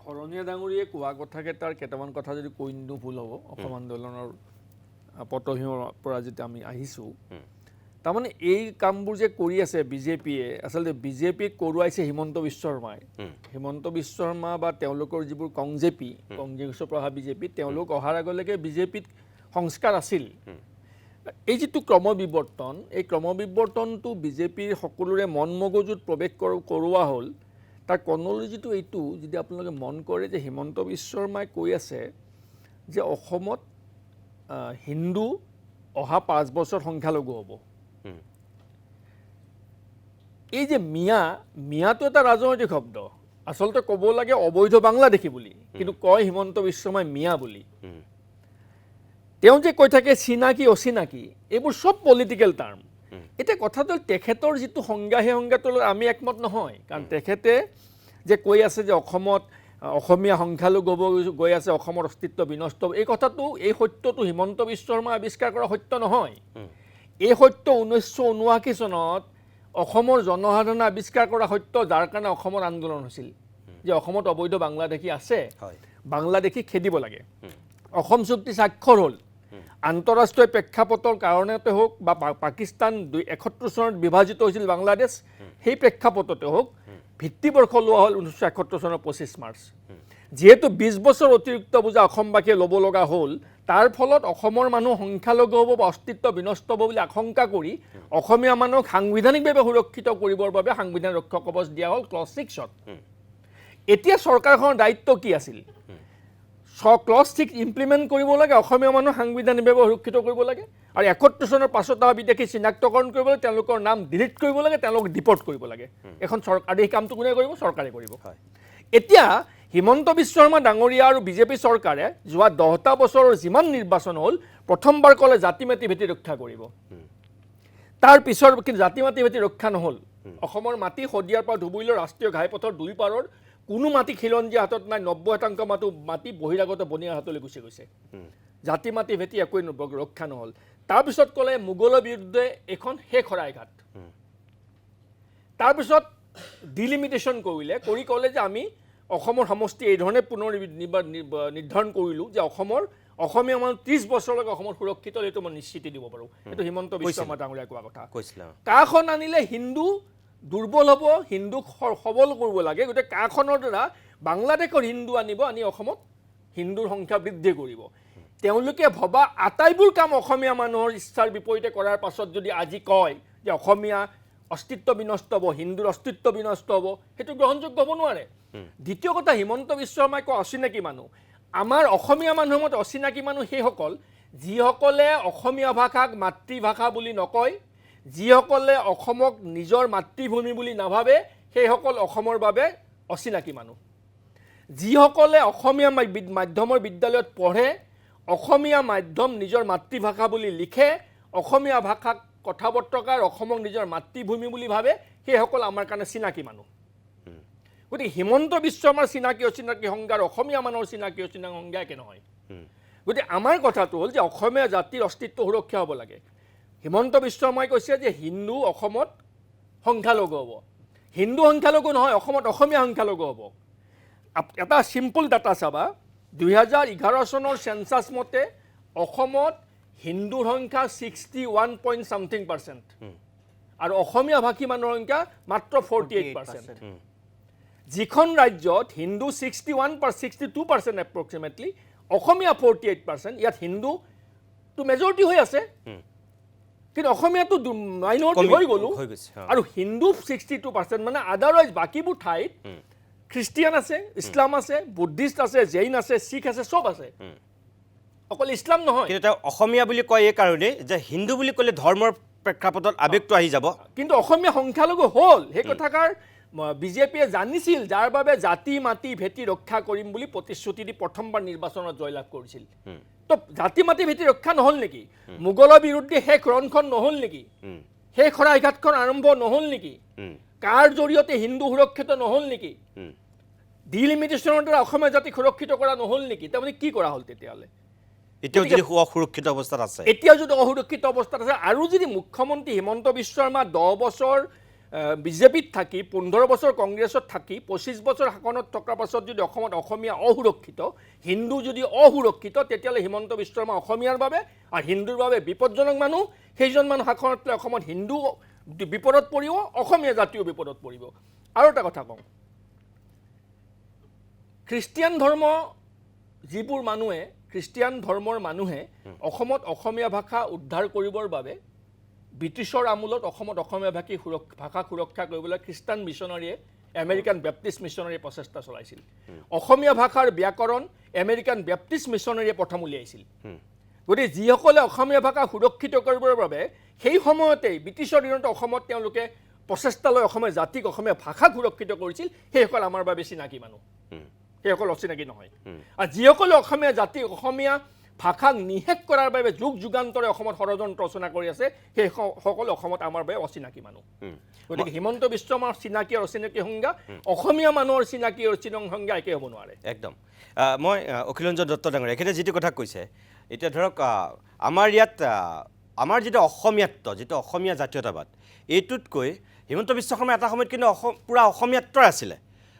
সৰণীয়া ডাঙৰীয়ে কোৱা কথাকেইটাৰ কেইটামান কথা যদি কৈ নিদিওঁ ভুল হ'ব অসম আন্দোলনৰ পটভূমিৰ পৰা যেতিয়া আমি আহিছোঁ তাৰমানে এই কামবোৰ যে কৰি আছে বিজেপিয়ে আচলতে বিজেপিক কৰোৱাইছে হিমন্ত বিশ্ব শৰ্মাই হিমন্ত বিশ্ব শৰ্মা বা তেওঁলোকৰ যিবোৰ কংগ্ৰেছৰ পৰা অহা বিজেপি তেওঁলোক অহাৰ আগলৈকে বিজেপিত সংস্কাৰ আছিল এই যিটো ক্ৰমবিৱৰ্তন এই ক্ৰমবিৱৰ্তনটো বিজেপিৰ সকলোৰে মন মগজুত প্ৰৱেশ কৰোৱা হ'ল তাৰ ক্ৰনলজিটো এইটো যদি আপোনালোকে মন কৰে যে হিমন্ত বিশ্ব শৰ্মাই কৈ আছে যে অসমত হিন্দু অহা 5 বছৰ সংখ্যালঘু হ'ব এই যে মিয়াটো এটা ৰাজনৈতিক শব্দ আচলতে ক'ব লাগে অবৈধ বাংলাদেশী বুলি কিন্তু কয় হিমন্ত বিশ্ব শৰ্মাই মিয়া বুলি তেওঁ যে কৈ থাকে চিনাকি অচিনাকি এইবোৰ চব পলিটিকেল টাৰ্ম এতিয়া কথাটো তেখেতৰ যিটো সংজ্ঞা সেই সংজ্ঞাটোৰ আমি একমত নহয় কাৰণ তেখেতে যে কৈ আছে যে অসমত অসমীয়া সংখ্যালঘু হ'ব গৈ আছে অসমৰ অস্তিত্ব বিনষ্ট এই কথাটো এই সত্যটো হিমন্ত বিশ্ব শৰ্মা আৱিষ্কাৰ কৰা সত্য নহয় এই সত্য 1979 চনত অসমৰ জনসাধাৰণে আৱিষ্কাৰ কৰা সত্য যাৰ কাৰণে অসমৰ আন্দোলন হৈছিল যে অসমত অবৈধ বাংলাদেশী আছে বাংলাদেশী খেদিব লাগে অসম চুক্তি স্বাক্ষৰ হ'ল আন্তঃৰাষ্ট্ৰীয় প্ৰেক্ষাপটৰ কাৰণতে হোক বা পাকিস্তান 71 চনত বিভাজিত হৈছিল বাংলাদেশ সেই প্ৰেক্ষাপটতে হোক ভিত্তিবৰ্ষ লোৱা হ'ল 1971 চনৰ 25 মাৰ্চ যেহেতু 20 বছৰ অতিৰিক্ত বোজা অসমবাসীয়ে ল'ব লগা হ'ল তাৰ ফলত অসমৰ মানুহ সংখ্যালঘু হ'ব বা অস্তিত্ব বিনষ্ট হ'ব বুলি আশংকা কৰি অসমীয়া মানুহক সাংবিধানিকভাৱে সুৰক্ষিত কৰিবৰ বাবে সাংবিধান ৰক্ষা কৱচ দিয়া হ'ল ক্লজ 6ত এতিয়া চৰকাৰখনৰ দায়িত্ব কি আছিল ক্লজ 6 ইমপ্লিমেণ্ট কৰিব লাগে অসমীয়া মানুহ সাংবিধানিকভাৱে সুৰক্ষিত কৰিব লাগে আৰু 71 চনৰ পাছত অহা বিদেশী চিনাক্তকৰণ কৰিব লাগে তেওঁলোকৰ নাম ডিলিট কৰিব লাগে তেওঁলোকক ডিপৰ্ট কৰিব লাগে এখন চৰকাৰ এই কামটো কোনে কৰিব চৰকাৰে কৰিব এতিয়া হিমন্ত বিশ্ব শৰ্মা ডাঙৰীয়া আৰু বিজেপি চৰকাৰে যোৱা 10টা বছৰৰ যিমান নিৰ্বাচন হ'ল প্ৰথমবাৰ ক'লে জাতি মাতি ভেটি ৰক্ষা কৰিব তাৰ পিছৰ কিন্তু জাতি মাতি ভেটি ৰক্ষা নহ'ল অসমৰ মাটি শদিয়াৰ পৰা ধুবুৰীলৈ ৰাষ্ট্ৰীয় ঘাইপথৰ দুই পাৰৰ কোনো মাটি খিলঞ্জীয়া হাতত নাই 90% মাটি বহিৰাগত বনিয়াৰ হাতলৈ গুচি গৈছে জাতি মাতি ভেটি একোৱে ৰক্ষা নহ'ল তাৰপিছত ক'লে মোগলৰ বিৰুদ্ধে এখন শেষ শৰাইঘাট তাৰপিছত ডিলিমিটেশ্যন কৰি ক'লে যে আমি অসমৰ সমষ্টি এই ধৰণে পুনৰ নিৰ্ধাৰণ কৰিলোঁ যে অসমীয়া মানুহ 30 বছৰলৈকে অসমৰ সুৰক্ষিত এইটো মই নিশ্চিতি দিব পাৰোঁ এইটো হিমন্ত বিশ্ব শৰ্মা ডাঙৰীয়াই কোৱা কথা কাখন আনিলে হিন্দু দুৰ্বল হ'ব হিন্দুক সবল কৰিব লাগে গতিকে কাখনৰ দ্বাৰা বাংলাদেশৰ হিন্দু আনি অসমত হিন্দুৰ সংখ্যা বৃদ্ধি কৰিব তেওঁলোকে ভবা আটাইবোৰ কাম অসমীয়া মানুহৰ ইচ্ছাৰ বিপৰীতে কৰাৰ পাছত যদি আজি কয় যে অসমীয়া অস্তিত্ব বিনষ্ট হ'ব হিন্দুৰ অস্তিত্ব বিনষ্ট হ'ব সেইটো গ্ৰহণযোগ্য হ'ব নোৱাৰে দ্বিতীয় কথা হিমন্ত বিশ্ব শৰ্মাই কোৱা অচিনাকি মানুহ আমাৰ অসমীয়া মানুহৰ মতে অচিনাকি মানুহ সেইসকল যিসকলে অসমীয়া ভাষাক মাতৃভাষা বুলি নকয় যিসকলে অসমক নিজৰ মাতৃভূমি বুলি নাভাবে সেইসকল অসমৰ বাবে অচিনাকি মানুহ যিসকলে অসমীয়া মাধ্যমৰ বিদ্যালয়ত পঢ়ে অসমীয়া মাধ্যম নিজৰ মাতৃভাষা বুলি লিখে অসমীয়া ভাষাক কথা বতকাৰ অসমক নিজৰ মাতৃভূমি বুলি ভাবে সেইসকল আমাৰ কাৰণে চিনাকি মানুহ গতিকে হিমন্ত বিশ্ব শৰ্মাৰ চিনাকি অচিনাকি সংজ্ঞাৰ অসমীয়া মানুহৰ চিনাকি অচিনাকি সংজ্ঞা একে নহয় গতিকে আমাৰ কথাটো হ'ল যে অসমীয়া জাতিৰ অস্তিত্ব সুৰক্ষা হ'ব লাগে হিমন্ত বিশ্ব শৰ্মাই কৈছে যে হিন্দু অসমত সংখ্যালঘু হ'ব হিন্দু সংখ্যালঘু নহয় অসমত অসমীয়া সংখ্যালঘু হ'ব এটা চিম্পল ডাটা চাবা 2011 চনৰ সেন্সাছ মতে অসমত হিন্দুৰ সংখ্যা 61.something% আৰু অসমীয়া ভাষী মানুহৰ সংখ্যা মাত্ৰ 48%। যিখন ৰাজ্যত হিন্দু 62% এপ্ৰক্সিমেটলি অসমীয়া 48%, ইয়াত হিন্দু তো মেজৰিটি হৈ আছে কিন্তু অসমীয়াটো মাইনৰিটি হৈ গ'লো আৰু হিন্দু 62%, মানে আদাৰৱাইজ বাকীবোৰ ঠাইত খ্ৰীষ্টিয়ান আছে, ইছলাম আছে, বুদ্ধিষ্ট আছে, জৈন আছে, শিখ আছে, সব আছে, অকল ইছলাম নহয়। কিন্তু অসমীয়া বুলি কয় এই কাৰণে যে হিন্দু বুলি ক'লে ধৰ্মৰ প্ৰেক্ষাপটত আৱেগটো আহি যাব, কিন্তু অসমীয়া সংখ্যালঘু হ'ল সেই কথাকাৰ বিজেপিয়ে জানিছিল, যাৰ বাবে জাতি মাটি ভেটি ৰক্ষা কৰিম বুলি প্ৰতিশ্ৰুতি দি প্ৰথমবাৰ নিৰ্বাচনত জয়লাভ কৰিছিল। তো জাতি মাটি ভেটি ৰক্ষা নহ'ল নেকি? মোগলৰ বিৰুদ্ধে শেষ ৰণখন নহ'ল নেকি? শেষ শৰাইঘাটখন আৰম্ভ নহ'ল নেকি? কাৰ জৰিয়তে হিন্দু সুৰক্ষিত নহ'ল নেকি? ডিলিমিটেশ্যনৰ দ্বাৰা অসমীয়া জাতিক সুৰক্ষিত কৰা নহ'ল নেকি? তাৰমানে কি কৰা হ'ল তেতিয়াহ'লে? এতিয়াও যদি অসুৰক্ষিত অৱস্থাত আছে, এতিয়াও যদি অসুৰক্ষিত অৱস্থাত আছে, আৰু যদি মুখ্যমন্ত্ৰী হিমন্ত বিশ্ব শৰ্মা 10 বছৰ বিজেপিত থাকি 15 বছৰ কংগ্ৰেছত থাকি 25 বছৰ শাসনত থকাৰ পাছত যদি অসমত অসমীয়া অসুৰক্ষিত, হিন্দু যদি অসুৰক্ষিত, তেতিয়াহ'লে হিমন্ত বিশ্ব শৰ্মা অসমীয়াৰ বাবে আৰু হিন্দুৰ বাবে বিপদজনক মানুহ। সেইজন মানুহ শাসনত লৈ অসমত হিন্দু বিপদত পৰিব, অসমীয়া জাতিও বিপদত পৰিব। আৰু এটা কথা কওঁ, খ্ৰীষ্টিয়ান ধৰ্মৰ মানুহে অসমত অসমীয়া ভাষা উদ্ধাৰ কৰিবৰ বাবে ব্ৰিটিছৰ আমোলত অসমত অসমীয়া ভাষা সুৰক্ষা কৰিবলৈ খ্ৰীষ্টান মিছনাৰীয়ে আমেৰিকান বেপ্টিষ্ট মিছনাৰীয়ে প্ৰচেষ্টা চলাইছিল। অসমীয়া ভাষাৰ ব্যাকৰণ আমেৰিকান বেপ্টিষ্ট মিছনাৰীয়ে প্ৰথম উলিয়াইছিল। গতিকে যিসকলে অসমীয়া ভাষা সুৰক্ষিত কৰিবৰ বাবে সেই সময়তেই ব্ৰিটিছৰ দিনত অসমত তেওঁলোকে প্ৰচেষ্টা লৈ অসমীয়া জাতিক অসমীয়া ভাষা সুৰক্ষিত কৰিছিল, সেইসকল আমাৰ বাবে চিনাকি মানুহ, সেইসকল অচিনাকি নহয়। আৰু যিসকলে অসমীয়া জাতি অসমীয়া ভাষাক নিষেধ কৰাৰ বাবে যুগ যুগান্তৰে অসমত ষড়যন্ত্ৰ ৰচনা কৰি আছে, সেইসকল অসমত আমাৰ বাবে অচিনাকি মানুহ। গতিকে হিমন্ত বিশ্ব শৰ্মাৰ চিনাকি আৰু অচিনাকি সংজ্ঞা অসমীয়া মানুহৰ চিনাকি আৰু অচিনাকি সংজ্ঞা একে হ'ব নোৱাৰে। একদম। মই অখিলৰঞ্জন দত্ত ডাঙৰীয়া এখেতে যিটো কথা কৈছে, এতিয়া ধৰক আমাৰ ইয়াত আমাৰ যিটো অসমীয়াত্ব, যিটো অসমীয়া জাতীয়তাবাদ, এইটোতকৈ হিমন্ত বিশ্ব শৰ্মা এটা সময়ত কিন্তু পূৰা অসমীয়াত্বৰ আছিলে,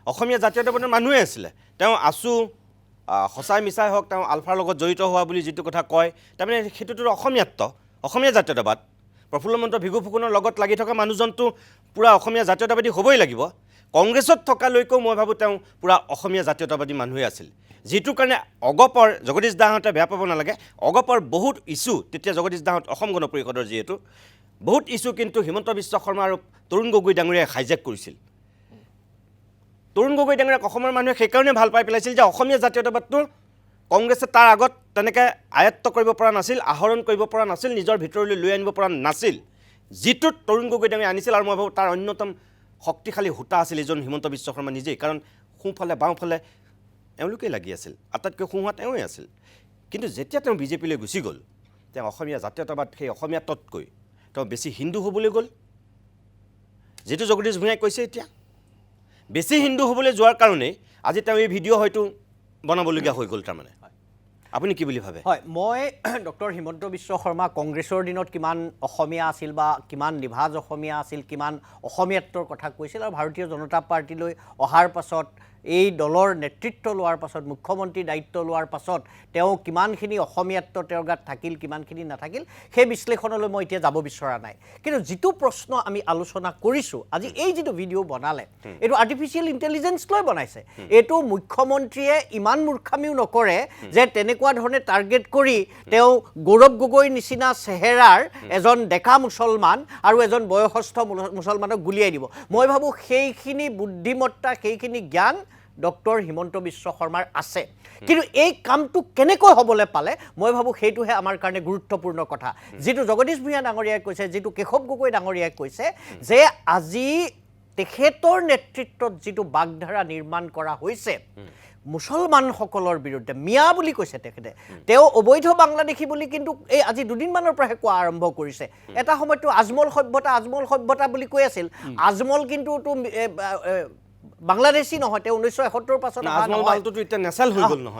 অসমীয়া জাতীয়তাবাদৰ মানুহে আছিলে। তেওঁ আছু সঁচাই মিছাই হওক, তেওঁ আলফাৰ লগত জড়িত হোৱা বুলি যিটো কথা কয়, তাৰমানে সেইটোতো অসমীয়াত্ব, অসমীয়া জাতীয়তাবাদ। প্ৰফুল্ল মহন্ত ভিগু ফুকনৰ লগত লাগি থকা মানুহজনটো পূৰা অসমীয়া জাতীয়তাবাদী হ'বই লাগিব। কংগ্ৰেছত থকালৈকেও মই ভাবোঁ তেওঁ পূৰা অসমীয়া জাতীয়তাবাদী মানুহে আছিল, যিটোৰ কাৰণে অগপৰ জগদীশ দাহঁতে বেয়া পাব নালাগে, অগপৰ বহুত ইছ্যু তেতিয়া জগদীশ দাহঁত অসম গণ পৰিষদৰ যিহেতু বহুত ইছ্যু কিন্তু হিমন্ত বিশ্ব শৰ্মা আৰু তৰুণ গগৈ ডাঙৰীয়াই হাইজেক কৰিছিল। তৰুণ গগৈ ডাঙৰীয়াক অসমৰ মানুহে সেইকাৰণে ভাল পাই পেলাইছিল যে অসমীয়া জাতীয়তাবাদটো কংগ্ৰেছে তাৰ আগত তেনেকৈ আয়ত্ব কৰিব পৰা নাছিল, আহৰণ কৰিব পৰা নাছিল, নিজৰ ভিতৰলৈ লৈ আনিব পৰা নাছিল, যিটোত তৰুণ গগৈ ডাঙৰীয়াই আনিছিল। আৰু মই ভাবোঁ তাৰ অন্যতম শক্তিশালী সূতা আছিল এজন হিমন্ত বিশ্ব শৰ্মা নিজেই, কাৰণ সোঁফালে বাওঁফালে এওঁলোকেই লাগি আছিল, আটাইতকৈ সোঁহোৱা তেওঁৱেই আছিল। কিন্তু যেতিয়া তেওঁ বিজেপিলৈ গুচি গ'ল, তেওঁ অসমীয়া জাতীয়তাবাদ সেই অসমীয়াতকৈ তেওঁ বেছি হিন্দু হ'বলৈ গ'ল, যিটো জগদীশ ভূঞাই কৈছে। এতিয়া বেছি হিন্দু হ'বলৈ যোৱাৰ কাৰণেই আজি তেওঁ এই ভিডিঅ' হয়তো বনাবলগীয়া হৈ গ'ল তাৰমানে। আপুনি কি বুলি ভাবে? হয়, মই ডক্টৰ হিমন্ত বিশ্ব শৰ্মা কংগ্ৰেছৰ দিনত কিমান অসমীয়া আছিল বা কিমান নিভাজ অসমীয়া আছিল, কিমান অসমীয়াত্বৰ কথা কৈছিল, আৰু ভাৰতীয় জনতা পাৰ্টিলৈ অহাৰ পাছত এই দলৰ নেতৃত্ব লোৱাৰ পাছত, মুখ্যমন্ত্ৰী দায়িত্ব লোৱাৰ পাছত তেওঁ কিমানখিনি অসমীয়াত্ব তেওঁৰ গাত থাকিল, কিমানখিনি নাথাকিল, সেই বিশ্লেষণলৈ মই এতিয়া যাব বিচৰা নাই। কিন্তু যিটো প্ৰশ্ন আমি আলোচনা কৰিছোঁ, আজি এই যিটো ভিডিঅ' বনালে, এইটো আৰ্টিফিচিয়েল ইণ্টেলিজেঞ্চ লৈ বনাইছে। এইটো মুখ্যমন্ত্ৰীয়ে ইমান মূৰ্খামিও নকৰে যে তেনেকুৱা ধৰণে টাৰ্গেট কৰি তেওঁ গৌৰৱ গগৈৰ নিচিনা চেহেৰাৰ এজন ডেকা মুছলমান আৰু এজন বয়সস্থ মুছলমানক গুলিয়াই দিব। মই ভাবোঁ সেইখিনি বুদ্ধিমত্তা, সেইখিনি জ্ঞান ডক্টৰ হিমন্ত বিশ্ব শৰ্মাৰ আছে। কিন্তু এই কামটো কেনেকৈ হ'বলৈ পালে, মই ভাবোঁ সেইটোহে আমাৰ কাৰণে গুৰুত্বপূৰ্ণ কথা। যিটো জগদীশ ভূঞা ডাঙৰীয়াই কৈছে, যিটো কেশৱ গগৈ ডাঙৰীয়াই কৈছে, যে আজি তেখেতৰ নেতৃত্বত যিটো বাগধাৰা নিৰ্মাণ কৰা হৈছে মুছলমানসকলৰ বিৰুদ্ধে, মিয়া বুলি কৈছে তেখেতে, তেওঁ অবৈধ বাংলাদেশী বুলি কিন্তু এই আজি দুদিনমানৰ পৰাহে কোৱা আৰম্ভ কৰিছে। এটা সময়তো আজমল সভ্যতা বুলি কৈ আছিল। আজমল কিন্তু বাংলাদেশী নহয়, তেওঁ 1971 পাছত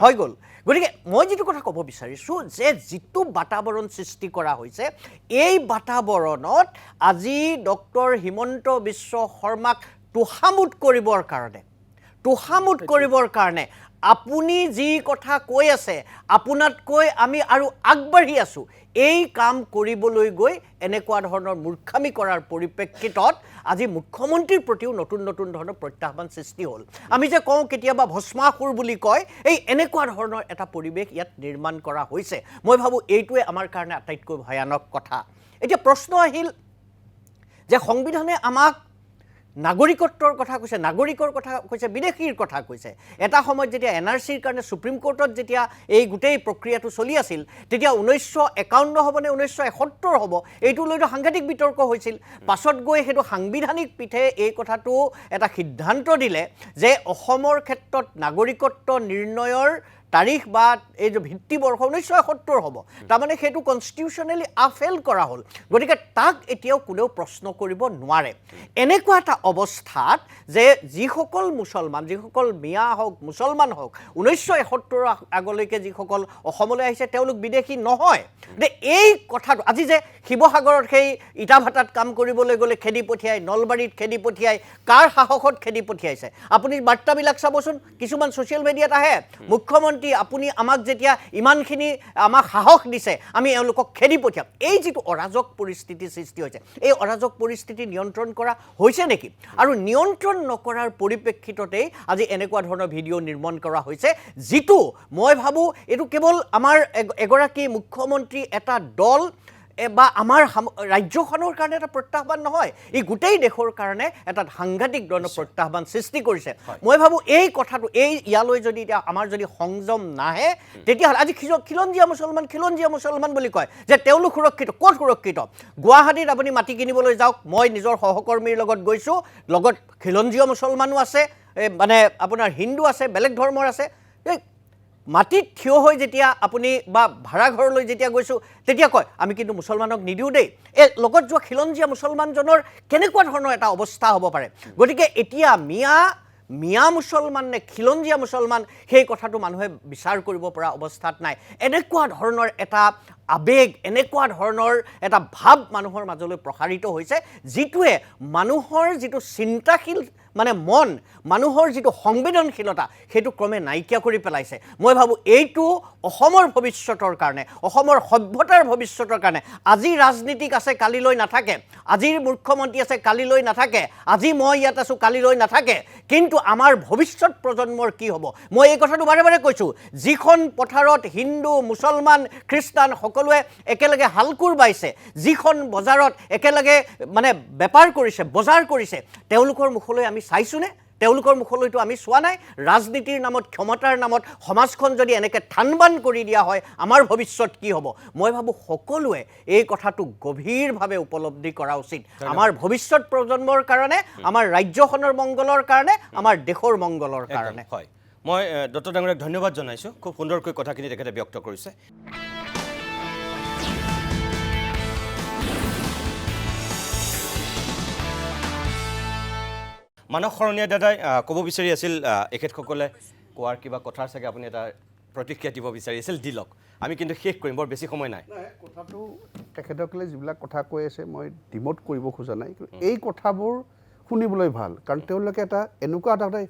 হৈ গ'ল। গতিকে মই যিটো কথা ক'ব বিচাৰিছোঁ যে যিটো বাতাবৰণ সৃষ্টি কৰা হৈছে, এই বাতাবৰণত আজি ডক্টৰ হিমন্ত বিশ্ব শৰ্মাক তোষামোদ কৰিবৰ কাৰণে আপুনি যি কথা কৈ আছে, আপোনাতকৈ আমি আৰু আগবাঢ়ি আছোঁ, এই কাম কৰিবলৈ গৈ এনেকুৱা ধৰণৰ মূৰ্খামি কৰাৰ পৰিপ্ৰেক্ষিতত আজি মুখ্যমন্ত্ৰীৰ প্ৰতিও নতুন নতুন ধৰণৰ প্ৰত্যাহ্বান সৃষ্টি হ'ল। আমি যে কওঁ কেতিয়াবা ভস্মাসুৰ বুলি কয়, এই এনেকুৱা ধৰণৰ এটা পৰিৱেশ ইয়াত নিৰ্মাণ কৰা হৈছে। মই ভাবোঁ এইটোৱে আমাৰ কাৰণে আটাইতকৈ ভয়ানক কথা। এতিয়া প্ৰশ্ন আহিল যে সংবিধানে আমাক নাগৰিকত্বৰ কথা কৈছে, নাগৰিকৰ কথা কৈছে, বিদেশীৰ কথা কৈছে। এটা সময়ত যেতিয়া NRCৰ কাৰণে সুপ্ৰিম কোৰ্টত যেতিয়া এই গোটেই প্ৰক্ৰিয়াটো চলি আছিল, তেতিয়া 1951 হ'বনে 1971 হ'ব, এইটো লৈতো সাংঘাতিক বিতৰ্ক হৈছিল। পাছত গৈ সেইটো সাংবিধানিক পীঠে এই কথাটো এটা সিদ্ধান্ত দিলে যে অসমৰ ক্ষেত্ৰত নাগৰিকত্ব নিৰ্ণয়ৰ তাৰিখ বা এই যে ভিত্তিবৰ্ষ 1971 হ'ব, তাৰমানে সেইটো কনষ্টিটিউশ্যনেলি আফেল কৰা হ'ল। গতিকে তাক এতিয়াও কোনেও প্ৰশ্ন কৰিব নোৱাৰে। এনেকুৱা এটা অৱস্থাত যে যিসকল মুছলমান, যিসকল মিয়া হওক, মুছলমান হওক, 1971 আগলৈকে যিসকল অসমলৈ আহিছে তেওঁলোক বিদেশী নহয়। যে এই কথাটো আজি যে শিৱসাগৰত সেই ইটা ভাটাত কাম কৰিবলৈ গ'লে খেদি পঠিয়াই, নলবাৰীত খেদি পঠিয়াই, কাৰ সাহসত খেদি পঠিয়াইছে? আপুনি বাৰ্তাবিলাক চাবচোন, কিছুমান ছ'চিয়েল মিডিয়াত আহে, মুখ্যমন্ত্ৰী আপুনি আমাক যেতিয়া ইমানখিনি আমাক সাহস দিছে, আমি এওঁলোকক খেদি পঠিয়াম। এই যিটো অৰাজক পৰিস্থিতিৰ সৃষ্টি হৈছে, এই অৰাজক পৰিস্থিতি নিয়ন্ত্ৰণ কৰা হৈছে নেকি? আৰু নিয়ন্ত্ৰণ নকৰাৰ পৰিপ্ৰেক্ষিততেই আজি এনেকুৱা ধৰণৰ ভিডিঅ' নিৰ্মাণ কৰা হৈছে, যিটো মই ভাবোঁ এইটো কেৱল আমাৰ এগৰাকী মুখ্যমন্ত্ৰী, এটা দল বা আমাৰ ৰাজ্যখনৰ কাৰণে এটা প্ৰত্যাহ্বান নহয়, ই গোটেই দেশৰ কাৰণে এটা সাংঘাতিক ধৰণৰ প্ৰত্যাহ্বান সৃষ্টি কৰিছে। মই ভাবোঁ এই কথাটো ইয়ালৈ যদি এতিয়া আমাৰ যদি সংযম নাহে, তেতিয়াহ'লে আজি খিলঞ্জীয়া মুছলমান বুলি কয় যে তেওঁলোক সুৰক্ষিত। ক'ত সুৰক্ষিত? গুৱাহাটীত আপুনি মাটি কিনিবলৈ যাওক, মই নিজৰ সহকৰ্মীৰ লগত গৈছোঁ, লগত খিলঞ্জীয়া মুছলমানো আছে, মানে আপোনাৰ হিন্দু আছে, বেলেগ ধৰ্মৰ আছে। মাটিত থিয় হৈ যেতিয়া আপুনি বা ভাড়াঘৰলৈ যেতিয়া গৈছোঁ, তেতিয়া কয় আমি কিন্তু মুছলমানক নিদিওঁ দেই। এই লগত যোৱা খিলঞ্জীয়া মুছলমানজনৰ কেনেকুৱা ধৰণৰ এটা অৱস্থা হ'ব পাৰে? গতিকে এতিয়া মিয়া মুছলমান নে খিলঞ্জীয়া মুছলমান, সেই কথাটো মানুহে বিচাৰ কৰিব পৰা অৱস্থাত নাই। এনেকুৱা ধৰণৰ এটা আবেগ, এনেকুৱা ধৰণৰ এটা ভাৱ মানুহৰ মাজলৈ প্ৰসাৰিত হৈছে, যিটোৱে মানুহৰ যিটো চিন্তাশীল মানে মন, মানুহৰ যিটো সংবেদনশীলতা, সেইটো ক্ৰমে নাইকিয়া কৰি পেলাইছে। মই ভাবোঁ এইটো অসমৰ ভৱিষ্যতৰ কাৰণে, অসমৰ সভ্যতাৰ ভৱিষ্যতৰ কাৰণে, আজি ৰাজনীতিক আছে কালিলৈ নাথাকে, আজিৰ মুখ্যমন্ত্ৰী আছে কালিলৈ নাথাকে, আজি মই ইয়াত আছোঁ কালিলৈ নাথাকে, কিন্তু আমাৰ ভৱিষ্যত প্ৰজন্মৰ কি হ'ব? মই এই কথাটো বাৰে বাৰে কৈছোঁ, যিখন পথাৰত হিন্দু, মুছলমান, খ্ৰীষ্টান সকলোৱে একেলগে হালকুৰ বাইছে, যিখন বজাৰত একেলগে মানে বেপাৰ কৰিছে, বজাৰ কৰিছে, তেওঁলোকৰ মুখলৈ আমি চাইছোঁনে? তেওঁলোকৰ মুখলৈতো আমি চোৱা নাই। ৰাজনীতিৰ নামত, ক্ষমতাৰ নামত সমাজখন যদি এনেকৈ থানবান কৰি দিয়া হয়, আমাৰ ভৱিষ্যত কি হ'ব? মই ভাবোঁ সকলোৱে এই কথাটো গভীৰভাৱে উপলব্ধি কৰা উচিত, আমাৰ ভৱিষ্যত প্ৰজন্মৰ কাৰণে, আমাৰ ৰাজ্যখনৰ মংগলৰ কাৰণে, আমাৰ দেশৰ মংগলৰ কাৰণে। হয়, মই দত্ত ডাঙৰীয়াক ধন্যবাদ জনাইছোঁ, খুব সুন্দৰকৈ কথাখিনি তেখেতে ব্যক্ত কৰিছে। মানস শৰণীয়া দাদাই ক'ব বিচাৰি আছিল, এখেতসকলে কোৱাৰ কিবা কথাৰ চাগে আপুনি এটা প্ৰতিক্ৰিয়া দিব বিচাৰি আছিল দি লওক আমি কিন্তু শেষ কৰিম বৰ বেছি সময় নাই কথাটো তেখেতসকলে যিবিলাক কথা কৈ আছে মই ডিমোট কৰিব খোজা নাই এই কথাবোৰ শুনিবলৈ ভাল কাৰণ তেওঁলোকে এটা এনেকুৱা এটা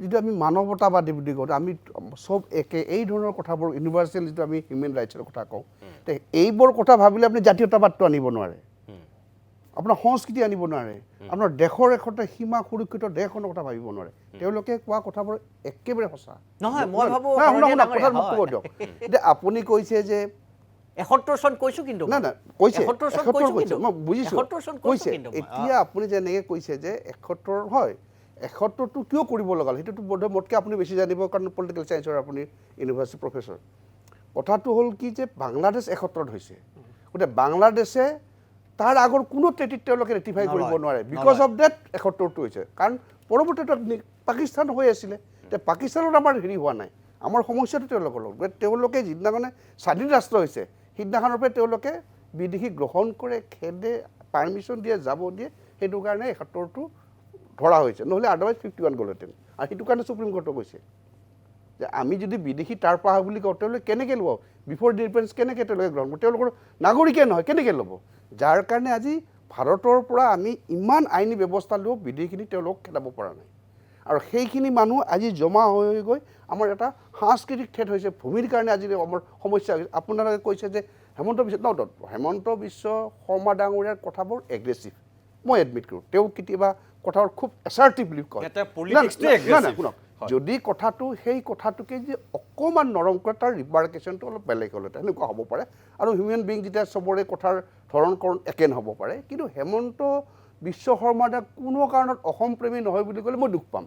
যিটো আমি মানৱতাবাদী বুলি কওঁ আমি চব একে এই ধৰণৰ কথাবোৰ ইউনিভাৰ্চেল যিটো আমি হিউমেন ৰাইটছৰ কথা কওঁ এইবোৰ কথা ভাবিলে আপুনি জাতীয়তাবাদটো আনিব নোৱাৰে আপোনাৰ সংস্কৃতি আনিব নোৱাৰে আপোনাৰ দেশৰ একটা সীমা সুৰক্ষিত দেশখনৰ কথা ভাবিব নোৱাৰে তেওঁলোকে কোৱা কথাবোৰ একেবাৰে সঁচা নহয় মই ভাবো ক'ব দিয়ক এতিয়া আপুনি কৈছে যে 71 চন কৈছো কিন্তু না না কৈছে 71 চন কৈছো কিন্তু মই বুজিছো 71 চন কৈছো কিন্তু এতিয়া আপুনি যেনেকৈ কৈছে যে 71 হয় 71টো কিয় কৰিব লগা সেইটো বোধহয় মোতকৈ আপুনি বেছি জানিব কাৰণ পলিটিকেল চায়েন্সৰ আপুনি ইউনিভাৰ্চিটি প্ৰফেচৰ কথাটো হ'ল কি যে বাংলাদেশ 71ত হৈছে গতিকে বাংলাদেশে তাৰ আগৰ কোনো টেৰিটৰি তেওঁলোকে ৰেটিফাই কৰিব নোৱাৰে বিকজ অফ ডেট 71টো হৈছে কাৰণ পৰৱৰ্তীত পাকিস্তান হৈ আছিলে এতিয়া পাকিস্তানত আমাৰ হেৰি হোৱা নাই আমাৰ সমস্যাটো তেওঁলোকৰ লগত তেওঁলোকে যিদিনাখনে স্বাধীন ৰাষ্ট্ৰ হৈছে সিদিনাখনৰ পৰা তেওঁলোকে বিদেশী গ্ৰহণ কৰে খেদে পাৰ্মিশ্যন দিয়ে যাব দিয়ে সেইটো কাৰণে 71টো ধৰা হৈছে নহ'লে আদাৰৱাইজ 51 গ'লহেঁতেন আৰু সেইটো কাৰণে সুপ্ৰিম কোৰ্টে কৈছে যে আমি যদি বিদেশী তাৰ পৰা বুলি কওঁ তেওঁলোকে কেনেকৈ ল'ব বিফৰ ইণ্ডিপেণ্ডেঞ্চ কেনেকৈ তেওঁলোকে গ্ৰহণ কৰিব তেওঁলোকৰ নাগৰিকে নহয় কেনেকৈ ল'ব যাৰ কাৰণে আজি ভাৰতৰ পৰা আমি ইমান আইনী ব্যৱস্থা লৈ বিদেশীখিনি তেওঁলোকক খেদাব পৰা নাই আৰু সেইখিনি মানুহ আজি জমা হৈ গৈ আমাৰ এটা সাংস্কৃতিক ঠেট হৈছে ভূমিৰ কাৰণে আজি আমাৰ সমস্যা হৈছে আপোনালোকে কৈছে যে হেমন্ত বিশ্ব শৰ্মা ডাঙৰীয়াৰ কথাবোৰ এগ্ৰেছিভ মই এডমিট কৰোঁ তেওঁ কেতিয়াবা কথাবোৰ খুব এছাৰ্টিভলি কয় শুনক যদি কথাটো সেই কথাটোকে যে অকণমান নৰম কৰে তাৰ ৰিপাৰ্কেশ্যনটো অলপ বেলেগ হ'লহেঁতেন সেনেকুৱা হ'ব পাৰে আৰু হিউমেন বিং যেতিয়া চবৰে কথাৰ ধৰণ একে নহ'ব পাৰে কিন্তু হেমন্ত বিশ্ব শৰ্মা দা কোনো কাৰণত অসম প্ৰেমী নহয় বুলি ক'লে মই দুখ পাম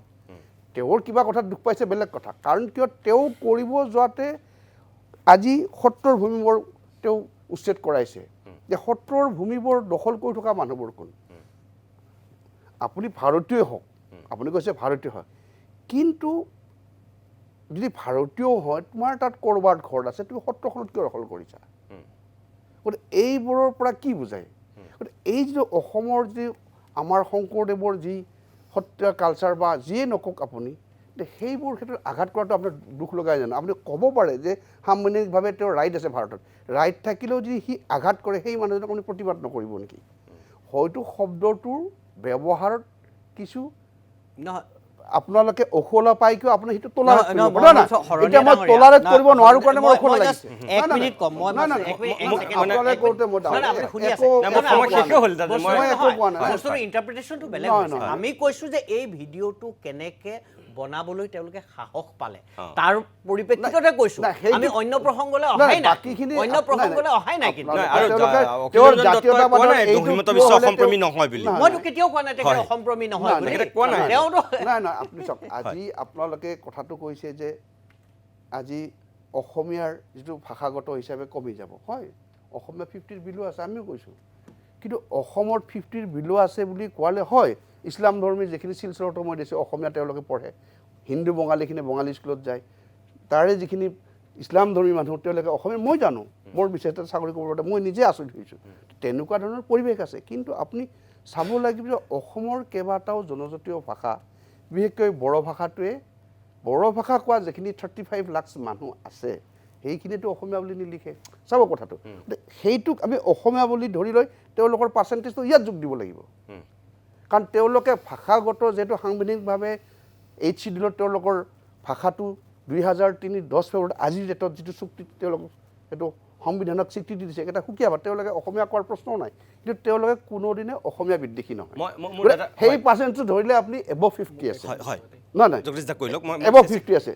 তেওঁৰ কিবা কথাত দুখ পাইছে বেলেগ কথা কাৰণ কিয় তেওঁ কৰিব যোৱাতে আজি সত্ৰৰ ভূমিবোৰ তেওঁ উচ্ছেদ কৰাইছে যে সত্ৰৰ ভূমিবোৰ দখল কৰি থকা মানুহবোৰ কোন আপুনি ভাৰতীয় হওক আপুনি কৈছে ভাৰতীয় হয় কিন্তু যদি ভাৰতীয় হয় তোমাৰ তাত ক'ৰবাত ঘৰত আছে তুমি সত্ৰখনত কিয় দখল কৰিছা গতিকে এইবোৰৰ পৰা কি বুজায় গতিকে এই যিটো অসমৰ যি আমাৰ শংকৰদেৱৰ যি সত্ৰীয়া কালচাৰ বা যিয়ে নকওক আপুনি সেইবোৰ ক্ষেত্ৰত আঘাত কৰাটো আপোনাৰ দুখ লগাই জানো আপুনি ক'ব পাৰে যে সাংবিধানিকভাৱে তেওঁৰ ৰাইট আছে ভাৰতত ৰাইট থাকিলেও যদি সি আঘাত কৰে সেই মানুহজনক আপুনি প্ৰতিবাদ নকৰিব নেকি হয়তো শব্দটোৰ ব্যৱহাৰত কিছু নহয় আপোনালোকে অখলা পাই কিয় আপুনি সেইটো টলাৰেট কৰিব এতিয়া মই টলাৰেট কৰিব নোৱাৰো কাৰণে মই অখলা লাগিছে এক মিনিট কম মই আপোনালোকে কৰোঁতে মই ইণ্টাৰপ্ৰিটেশ্যনটো বেলেগ আমি কৈছো যে এই ভিডিঅ'টো কেনেকে বনাবলৈ তেওঁলোকে সাহস পালে তাৰ পৰিপ্ৰেক্ষিততে কৈছো আমি অন্য প্ৰসংগলৈ অহাই নাই অন্য প্ৰসংগলৈ অহাই নাই কিন্তু মইতো কেতিয়াও কোৱা নাই তেখেত অসমপ্ৰেমী নহয় বুলি নাই নাই আপুনি চাওক আজি আপোনালোকে কথাটো কৈছে যে আজি অসমীয়াৰ যিটো ভাষাগত হিচাপে কমি যাব হয় অসমীয়া 50ৰ বিলো আছে আমিও কৈছোঁ কিন্তু অসমৰ 50ৰ বিলো আছে বুলি কোৱালে হয় ইছলাম ধৰ্মী যিখিনি শিলচৰত মই দিছোঁ অসমীয়া তেওঁলোকে পঢ়ে হিন্দু বঙালীখিনি বঙালী স্কুলত যায় তাৰে যিখিনি ইছলাম ধৰ্মী মানুহ তেওঁলোকে অসমীয়া মই জানো মোৰ বিশেষ চাকৰি কৰিব মই নিজে আচৰিত হৈছোঁ তেনেকুৱা ধৰণৰ পৰিৱেশ আছে কিন্তু আপুনি চাব লাগিব যে অসমৰ কেইবাটাও জনজাতীয় ভাষা বিশেষকৈ বড়ো ভাষাটোৱে বড়ো ভাষা কোৱা যিখিনি 35 লাখ মানুহ আছে সেইখিনিতো অসমীয়া বুলি নিলিখে চাব কথাটো সেইটোক আমি অসমীয়া বুলি ধৰি লৈ তেওঁলোকৰ পাৰ্চেণ্টেজটো ইয়াত যোগ দিব লাগিব কাৰণ তেওঁলোকে ভাষাগত যিহেতু সাংবিধানিকভাৱে HCDলত তেওঁলোকৰ ভাষাটো 2003 10 ফেব্ৰুৱাৰীত আজিৰ ডেটত যিটো চুক্তি তেওঁলোকক সেইটো সংবিধানক স্বীকৃতি দিছে এটা সুকীয়া ভাষা তেওঁলোকে অসমীয়া কোৱাৰ প্ৰশ্নও নাই কিন্তু তেওঁলোকে কোনোদিনে অসমীয়া বিদ্বেষী নহয় সেই পাৰ্চেণ্টেজ ধৰিলে আপুনি এবভ 50 আছে নাই নাই এবভ 50 আছে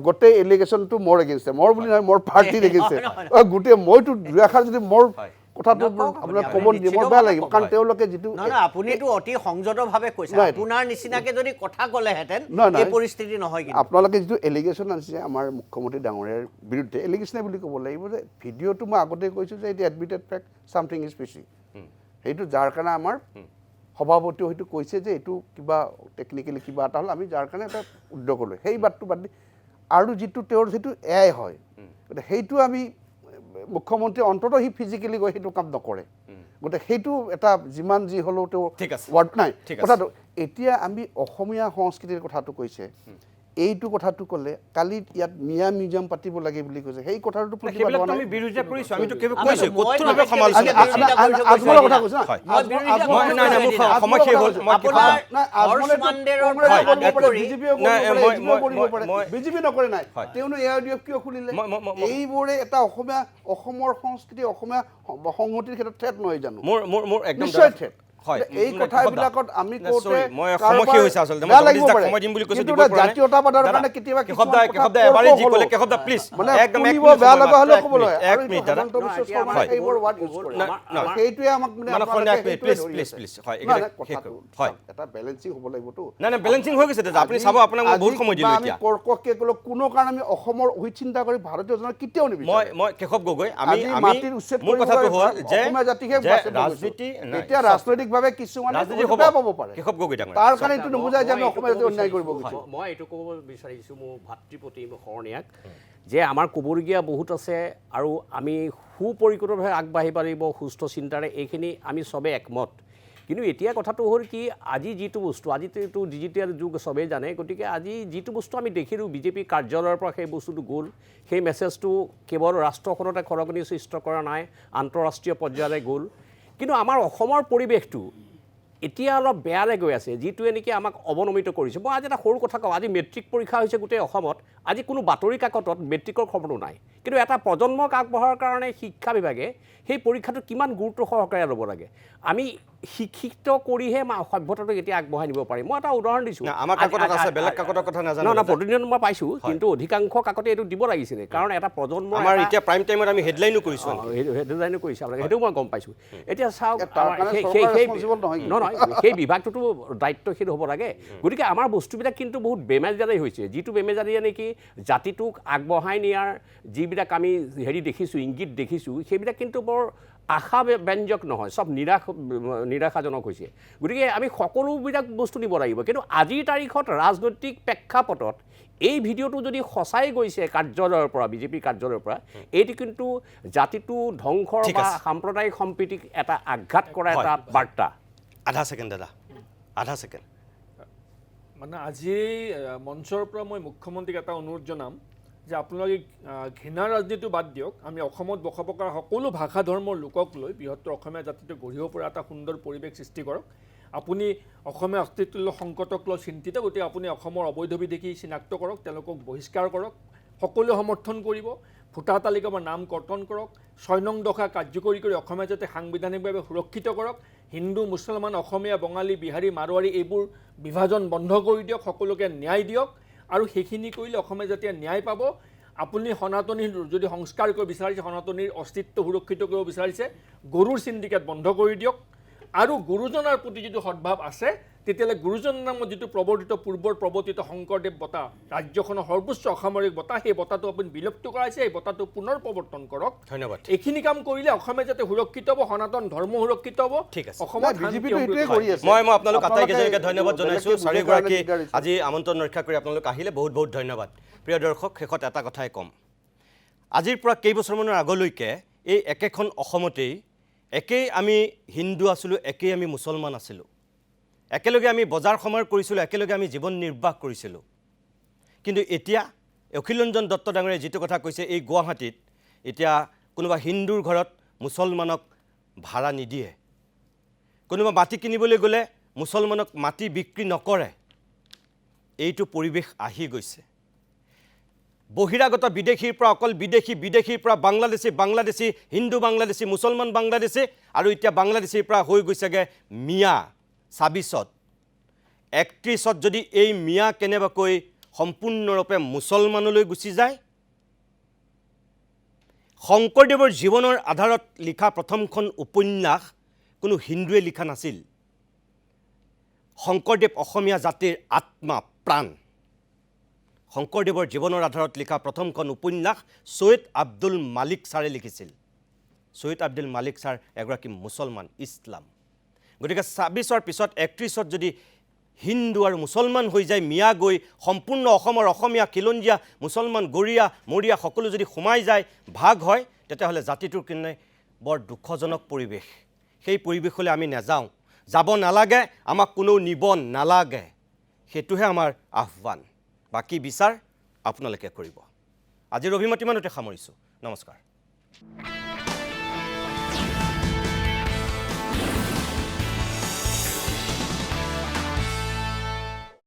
গোটেই এলিগেশ্যনটো মোৰ এগেইনষ্ট মোৰ বুলি নহয় মোৰ পাৰ্টিৰ এগেইনষ্ট গোটেই মইতো দুআষাৰ যদি মোৰ কথাটো আপোনাক ক'ব নিদিয়ে মোৰ বেয়া লাগিব কাৰণ তেওঁলোকে যিটো আপুনিতো অতি সংযতভাৱে কৈছে আপোনাৰ নিচিনাকে যদি কথা ক'লেহেঁতেন এই পৰিস্থিতি নহয় কিন্তু আপোনালোকে যিটো এলিগেশ্যন আনিছে আমাৰ মুখ্যমন্ত্ৰী ডাঙৰীয়াৰ বিৰুদ্ধে এলিগেশ্যনে বুলি ক'ব লাগিব যে ভিডিঅ'টো মই আগতে কৈছোঁ যে এইটো এডমিটেড ফেক্ট ছামথিং ইজ ফিছি সেইটো যাৰ কাৰণে আমাৰ সভাপতিও হয়তো কৈছে যে এইটো কিবা টেকনিকেলি কিবা এটা হ'ল আমি যাৰ কাৰণে এটা উদ্যোগ লৈ সেই বাটটো বাদ দি আৰু যিটো তেওঁৰ যিটো এয়াই হয় গতিকে সেইটো আমি মুখ্যমন্ত্ৰী অন্ততঃ সি ফিজিকেলি গৈ সেইটো কাম নকৰে গতিকে সেইটো এটা যিমান যি হ'লেও তেওঁ ৱাৰ্ড নাই কথাটো এতিয়া আমি অসমীয়া সংস্কৃতিৰ কথাটো কৈছে এইটো কথাটো ক'লে কালি ইয়াত মিয়া মিউজিয়াম পাতিব লাগে বুলি কৈছে সেই কথাটো প্ৰতিবাদ সেইবিলাক হোৱা আমি নাই বিৰোধিতা কৰিছো আমিতো কেৱল আমি- কৈছো মই কঠোৰভাৱে বিৰোধিতা সমালোচনা কৰিছো। কৰিছো আজমলৰ কথা কৈছো হয়। মই বিৰোধিতা মই কৰিছো নাই নাই মোৰ সেইদিনা। সময় শেষ হ'ল মই কি আপোনাৰ ক'ম? হৰ্ষ মাণ্ডেৰৰ হয়, পৰা এক আদি কৰি বিজেপিয়ে নাই, কৰিব পাৰে মই- বিজেপি নকৰে নাই হয়। তেওঁনো AIDF কিয় খুলিলে মই- এইবোৰে এটা অসমৰ সংস্কৃতি অসমীয়া সংহতিৰ ক্ষেত্ৰত থ্ৰেট নহয় জানো মোৰ একদম নিশ্চয় থ্ৰেট হয় এই কথাবিলাকত আমি কওঁতে মই সময় শেষ হৈছে আচলতে মই বেয়া লাগিব জগদীশ দাক পাৰে। সময় দিম বুলি কৈছো কিন্তু দিব পৰা নাই। জাতীয়তাবাদৰ দাদা, কাৰণে কেতিয়াবা কেশৱ দা কিছুমান কথা এবাৰেই যি তৰ্ক ক'লে হ'লেও, কেশৱ দা প্লিজ মানে একদম শুনিব মিনিট বেয়া সময় লগা মাত্ৰ, হ'লেও এক ক'ব মিনিট, লাগে এক আৰু মিনিট দাদা হেমন্ত বিশ্ব এতিয়া শৰ্মাই আমাৰ- এইবোৰ ৱাৰ্ড ইউজ কৰে না, না। আৰু সেইটোৱে আমাক মানে মানে আপোনালোকে এক মিনিট, সেইটোৱে please, ধৰি please, আছে। please, হয়, নাই, এইকেইটা নাই, শেষ কথাটো কৰোঁ। হয়। এটা বেলেঞ্চিং হ'ব লাগিবতো নাই নাই বেলেঞ্চিং হৈ গৈছে দাদা আপুনি চাব আপোনাক মই বহুত সময় দিলোঁ আমি এতিয়া কৰ্ককে ক'লো কোনো কাৰণে আমি অসমৰ অহিত চিন্তা কৰি ভাৰতীয় জনক কেতিয়াও নিবিচাৰে মই কেশৱ গগৈ আমি আজি আমি মাটিৰ উচ্ছেদ মোৰ কৰিব কথাটো লাগে, হ'ল যে অসমীয়া জাতিকে যে বাচিব গৈছো। ৰাজনীতি নাই, এতিয়া চব- ৰাজনৈতিকভাৱে কিছুমানে ৰাজনীতি হয়তো হ'ব বেয়া পাব পাৰে কেশৱ গগৈ ডাঙৰ তাৰ কাৰণে এইটো মই- নুবুজায় যে আমি মই অসমীয়া এইটো জাতি অন্যায় ক'ব কৰিব বিচাৰিছোঁ। গৈছো মই এইটো ক'ব বিচাৰিছোঁ মোৰ ভাতৃপ্ৰতি শৰণীয়াক যে আমাৰ ক'বলগীয়া বহুত আছে আৰু আমি সুপৰিকল্পিতভাৱে আগবাঢ়িব লাগিব সুস্থ চিন্তাৰে এইখিনি আমি চবেই একমত কিন্তু এতিয়া কথাটো হ'ল কি আজি যিটো বস্তু আজিতো এইটো ডিজিটেল যুগ চবেই জানে গতিকে আজি যিটো বস্তু আমি দেখিলোঁ বিজেপি কাৰ্যালয়ৰ পৰা সেই বস্তুটো গ'ল সেই মেছেজটো কেৱল ৰাষ্ট্ৰখনতে খৰকনি সৃষ্টি কৰা নাই আন্তঃৰাষ্ট্ৰীয় পৰ্যায়লৈ গ'ল কিন্তু আমাৰ অসমৰ পৰিৱেশটো এতিয়া অলপ বেয়ালৈ গৈ আছে যিটোৱে নেকি আমাক অৱনমিত কৰিছে মই আজি এটা সৰু কথা কওঁ আজি মেট্ৰিক পৰীক্ষা হৈছে গোটেই অসমত আজি কোনো বাতৰি কাকতত মেট্ৰিকৰ খবৰো নাই কিন্তু এটা প্ৰজন্মক আগবঢ়াৰ কাৰণে শিক্ষা বিভাগে সেই পৰীক্ষাটো কিমান গুৰুত্ব সহকাৰে ল'ব লাগে আমি শিক্ষিত কৰিহে সভ্যতাটো এতিয়া আগবঢ়াই নিব পাৰিম মই এটা উদাহৰণ দিছোঁ আমাৰ কাকতত আছে বেলেগ কাকতৰ কথা নাজানো না প্ৰতিদিন মই পাইছোঁ কিন্তু অধিকাংশ কাকতে এইটো দিব লাগিছিলে কাৰণ এটা প্ৰজন্ম আমাৰ এতিয়া প্ৰাইম টাইমত আমি হেডলাইনো কৰিছোঁ হেডলাইনো কৰিছে আপোনালোকে সেইটো মই গম পাইছোঁ এতিয়া চাওক তাৰ কাৰণে চৰকাৰ responsible নহয় কিন্তু। নহয় সেই বিভাগটোতো দায়িত্বশীল হ'ব লাগে গতিকে আমাৰ বস্তুবিলাক কিন্তু বহুত বেমেজালি হৈছে যিটো বেমেজালিয়ে নেকি জাতিটোক আগবঢ়াই নিয়াৰ যিবিলাক আমি হেৰি দেখিছোঁ ইংগিত দেখিছোঁ সেইবিলাক কিন্তু বৰ আশা ব্যঞ্জক নহয় চব নিৰাশাজনক হৈছে গতিকে আমি সকলোবিলাক বস্তু নিব লাগিব কিন্তু আজিৰ তাৰিখত ৰাজনৈতিক প্ৰেক্ষাপটত এই ভিডিঅ'টো যদি সঁচাই গৈছে কাৰ্যালয়ৰ পৰা বিজেপি কাৰ্যালয়ৰ পৰা এইটো কিন্তু জাতিটো ধ্বংসৰ ঠিক বা আছে। সাম্প্ৰদায়িক সম্প্ৰীতিক এটা আঘাত কৰা এটা বাৰ্তা আধা ছেকেণ্ড দাদা আধা ছেকেণ্ড মানে আজি মঞ্চৰ পৰা মই মুখ্যমন্ত্ৰীক এটা অনুৰোধ জনাম যে আপোনালোকে ঘৃণাৰ ৰাজনীতিটো বাদ দিয়ক আমি অসমত বসবাস কৰা সকলো ভাষা ধৰ্মৰ লোকক লৈ বৃহত্তৰ অসমীয়া জাতিটো গঢ়িব পৰা এটা সুন্দৰ পৰিৱেশ সৃষ্টি কৰক আপুনি অসমীয়া অস্তিত্বৰ সংকটক লৈ চিন্তিত গতিকে আপুনি অসমৰ অবৈধ বিদেশী চিনাক্ত কৰক তেওঁলোকক বহিষ্কাৰ কৰক সকলোৱে সমৰ্থন কৰিব ভোটাৰ তালিকাৰ নাম কৰ্তন কৰক ৬ নং দফা কাৰ্যকৰী কৰি অসমীয়া জাতি সাংবিধানিকভাৱে সুৰক্ষিত কৰক হিন্দু মুছলমান অসমীয়া বঙালী বিহাৰী মাৰোৱাৰী এইবোৰ বিভাজন বন্ধ কৰি দিয়ক সকলোকে ন্যায় দিয়ক আৰু সেইখিনি কৰিলে অসমীয়া জাতিয়ে ন্যায় পাব আপুনি সনাতনীৰ যদি সংস্কাৰ কৰিব বিচাৰিছে সনাতনীৰ অস্তিত্ব সুৰক্ষিত কৰিব বিচাৰিছে গৰুৰ চিণ্ডিকেট বন্ধ কৰি দিয়ক আৰু গুৰুজনাৰ প্ৰতি যিটো সদ্ভাৱ আছে তেতিয়াহ'লে গুৰুজনাৰ নামত যিটো প্ৰৱৰ্তিত পূৰ্বৰ প্ৰৱৰ্তিত শংকৰদেৱ বঁটা ৰাজ্যখনৰ সৰ্বোচ্চ অসামৰিক বঁটা সেই বঁটাটো আপুনি বিলুপ্ত কৰাইছে এই বঁটাটো পুনৰ প্ৰৱৰ্তন কৰক ধন্যবাদ এইখিনি কাম কৰিলে অসমীয়া যাতে সুৰক্ষিত হ'ব সনাতন ধৰ্ম সুৰক্ষিত হ'ব ঠিক আছে। অসমত বিজেপিটো এইটোৱে কৰি আছে মই আপোনালোক আটাইকেইজনকে ধন্যবাদ জনাইছোঁ বেলেগকে চাৰিগৰাকী বুজাব কাৰণে আজি আমন্ত্ৰণ ৰক্ষা কৰি আপোনালোক আহিলে বহুত বহুত ধন্যবাদ প্ৰিয় দৰ্শক শেষত এটা কথাই ক'ম আজিৰ পৰা কেইবছৰমানৰ আগলৈকে এই একেখন অসমতেই একেই আমি হিন্দু আছিলোঁ একেই আমি মুছলমান আছিলোঁ একেলগে আমি বজাৰ সমাৰ কৰিছিলোঁ একেলগে আমি জীৱন নিৰ্বাহ কৰিছিলোঁ কিন্তু এতিয়া অখিলৰঞ্জন দত্ত ডাঙৰীয়াই যিটো কথা কৈছে এই গুৱাহাটীত এতিয়া কোনোবা হিন্দুৰ ঘৰত মুছলমানক ভাড়া নিদিয়ে কোনোবা মাটি কিনিবলৈ গ'লে মুছলমানক মাটি বিক্ৰী নকৰে এইটো পৰিৱেশ আহি গৈছে বহিৰাগত বিদেশীৰ পৰা অকল বিদেশীৰ পৰা বাংলাদেশী হিন্দু বাংলাদেশী মুছলমান বাংলাদেশী আৰু এতিয়া বাংলাদেশীৰ পৰা হৈ গৈছেগৈ মিয়া ২৬ত ৩১ত যদি এই মিয়া কেনেবাকৈ সম্পূৰ্ণৰূপে মুছলমানলৈ গুচি যায় শংকৰদেৱৰ জীৱনৰ আধাৰত লিখা প্ৰথমখন উপন্যাস কোনো হিন্দুৱে লিখা নাছিল শংকৰদেৱ অসমীয়া জাতিৰ আত্মা প্ৰাণ শংকৰদেৱৰ জীৱনৰ আধাৰত লিখা প্ৰথমখন উপন্যাস সৈয়দ আব্দুল মালিক ছাৰে লিখিছিল সৈয়দ আব্দুল মালিক ছাৰ এগৰাকী মুছলমান ইছলাম গতিকে ২৬ৰ পিছত ৩১ত যদি হিন্দু আৰু মুছলমান হৈ যায় মিয়া গৈ সম্পূৰ্ণ অসমৰ অসমীয়া খিলঞ্জীয়া মুছলমান গৰীয়া মৰীয়া সকলো যদি সোমাই যায় ভাগ হয় তেতিয়াহ'লে জাতিটোৰ কাৰণে বৰ দুখজনক পৰিৱেশ সেই পৰিৱেশলৈ আমি নাযাওঁ যাব নালাগে আমাক কোনেও নিব নালাগে সেইটোহে আমাৰ আহ্বান বাকী বিচাৰ আপোনালোকে কৰিব আজিৰ অভিমত ইমানতে সামৰিছোঁ নমস্কাৰ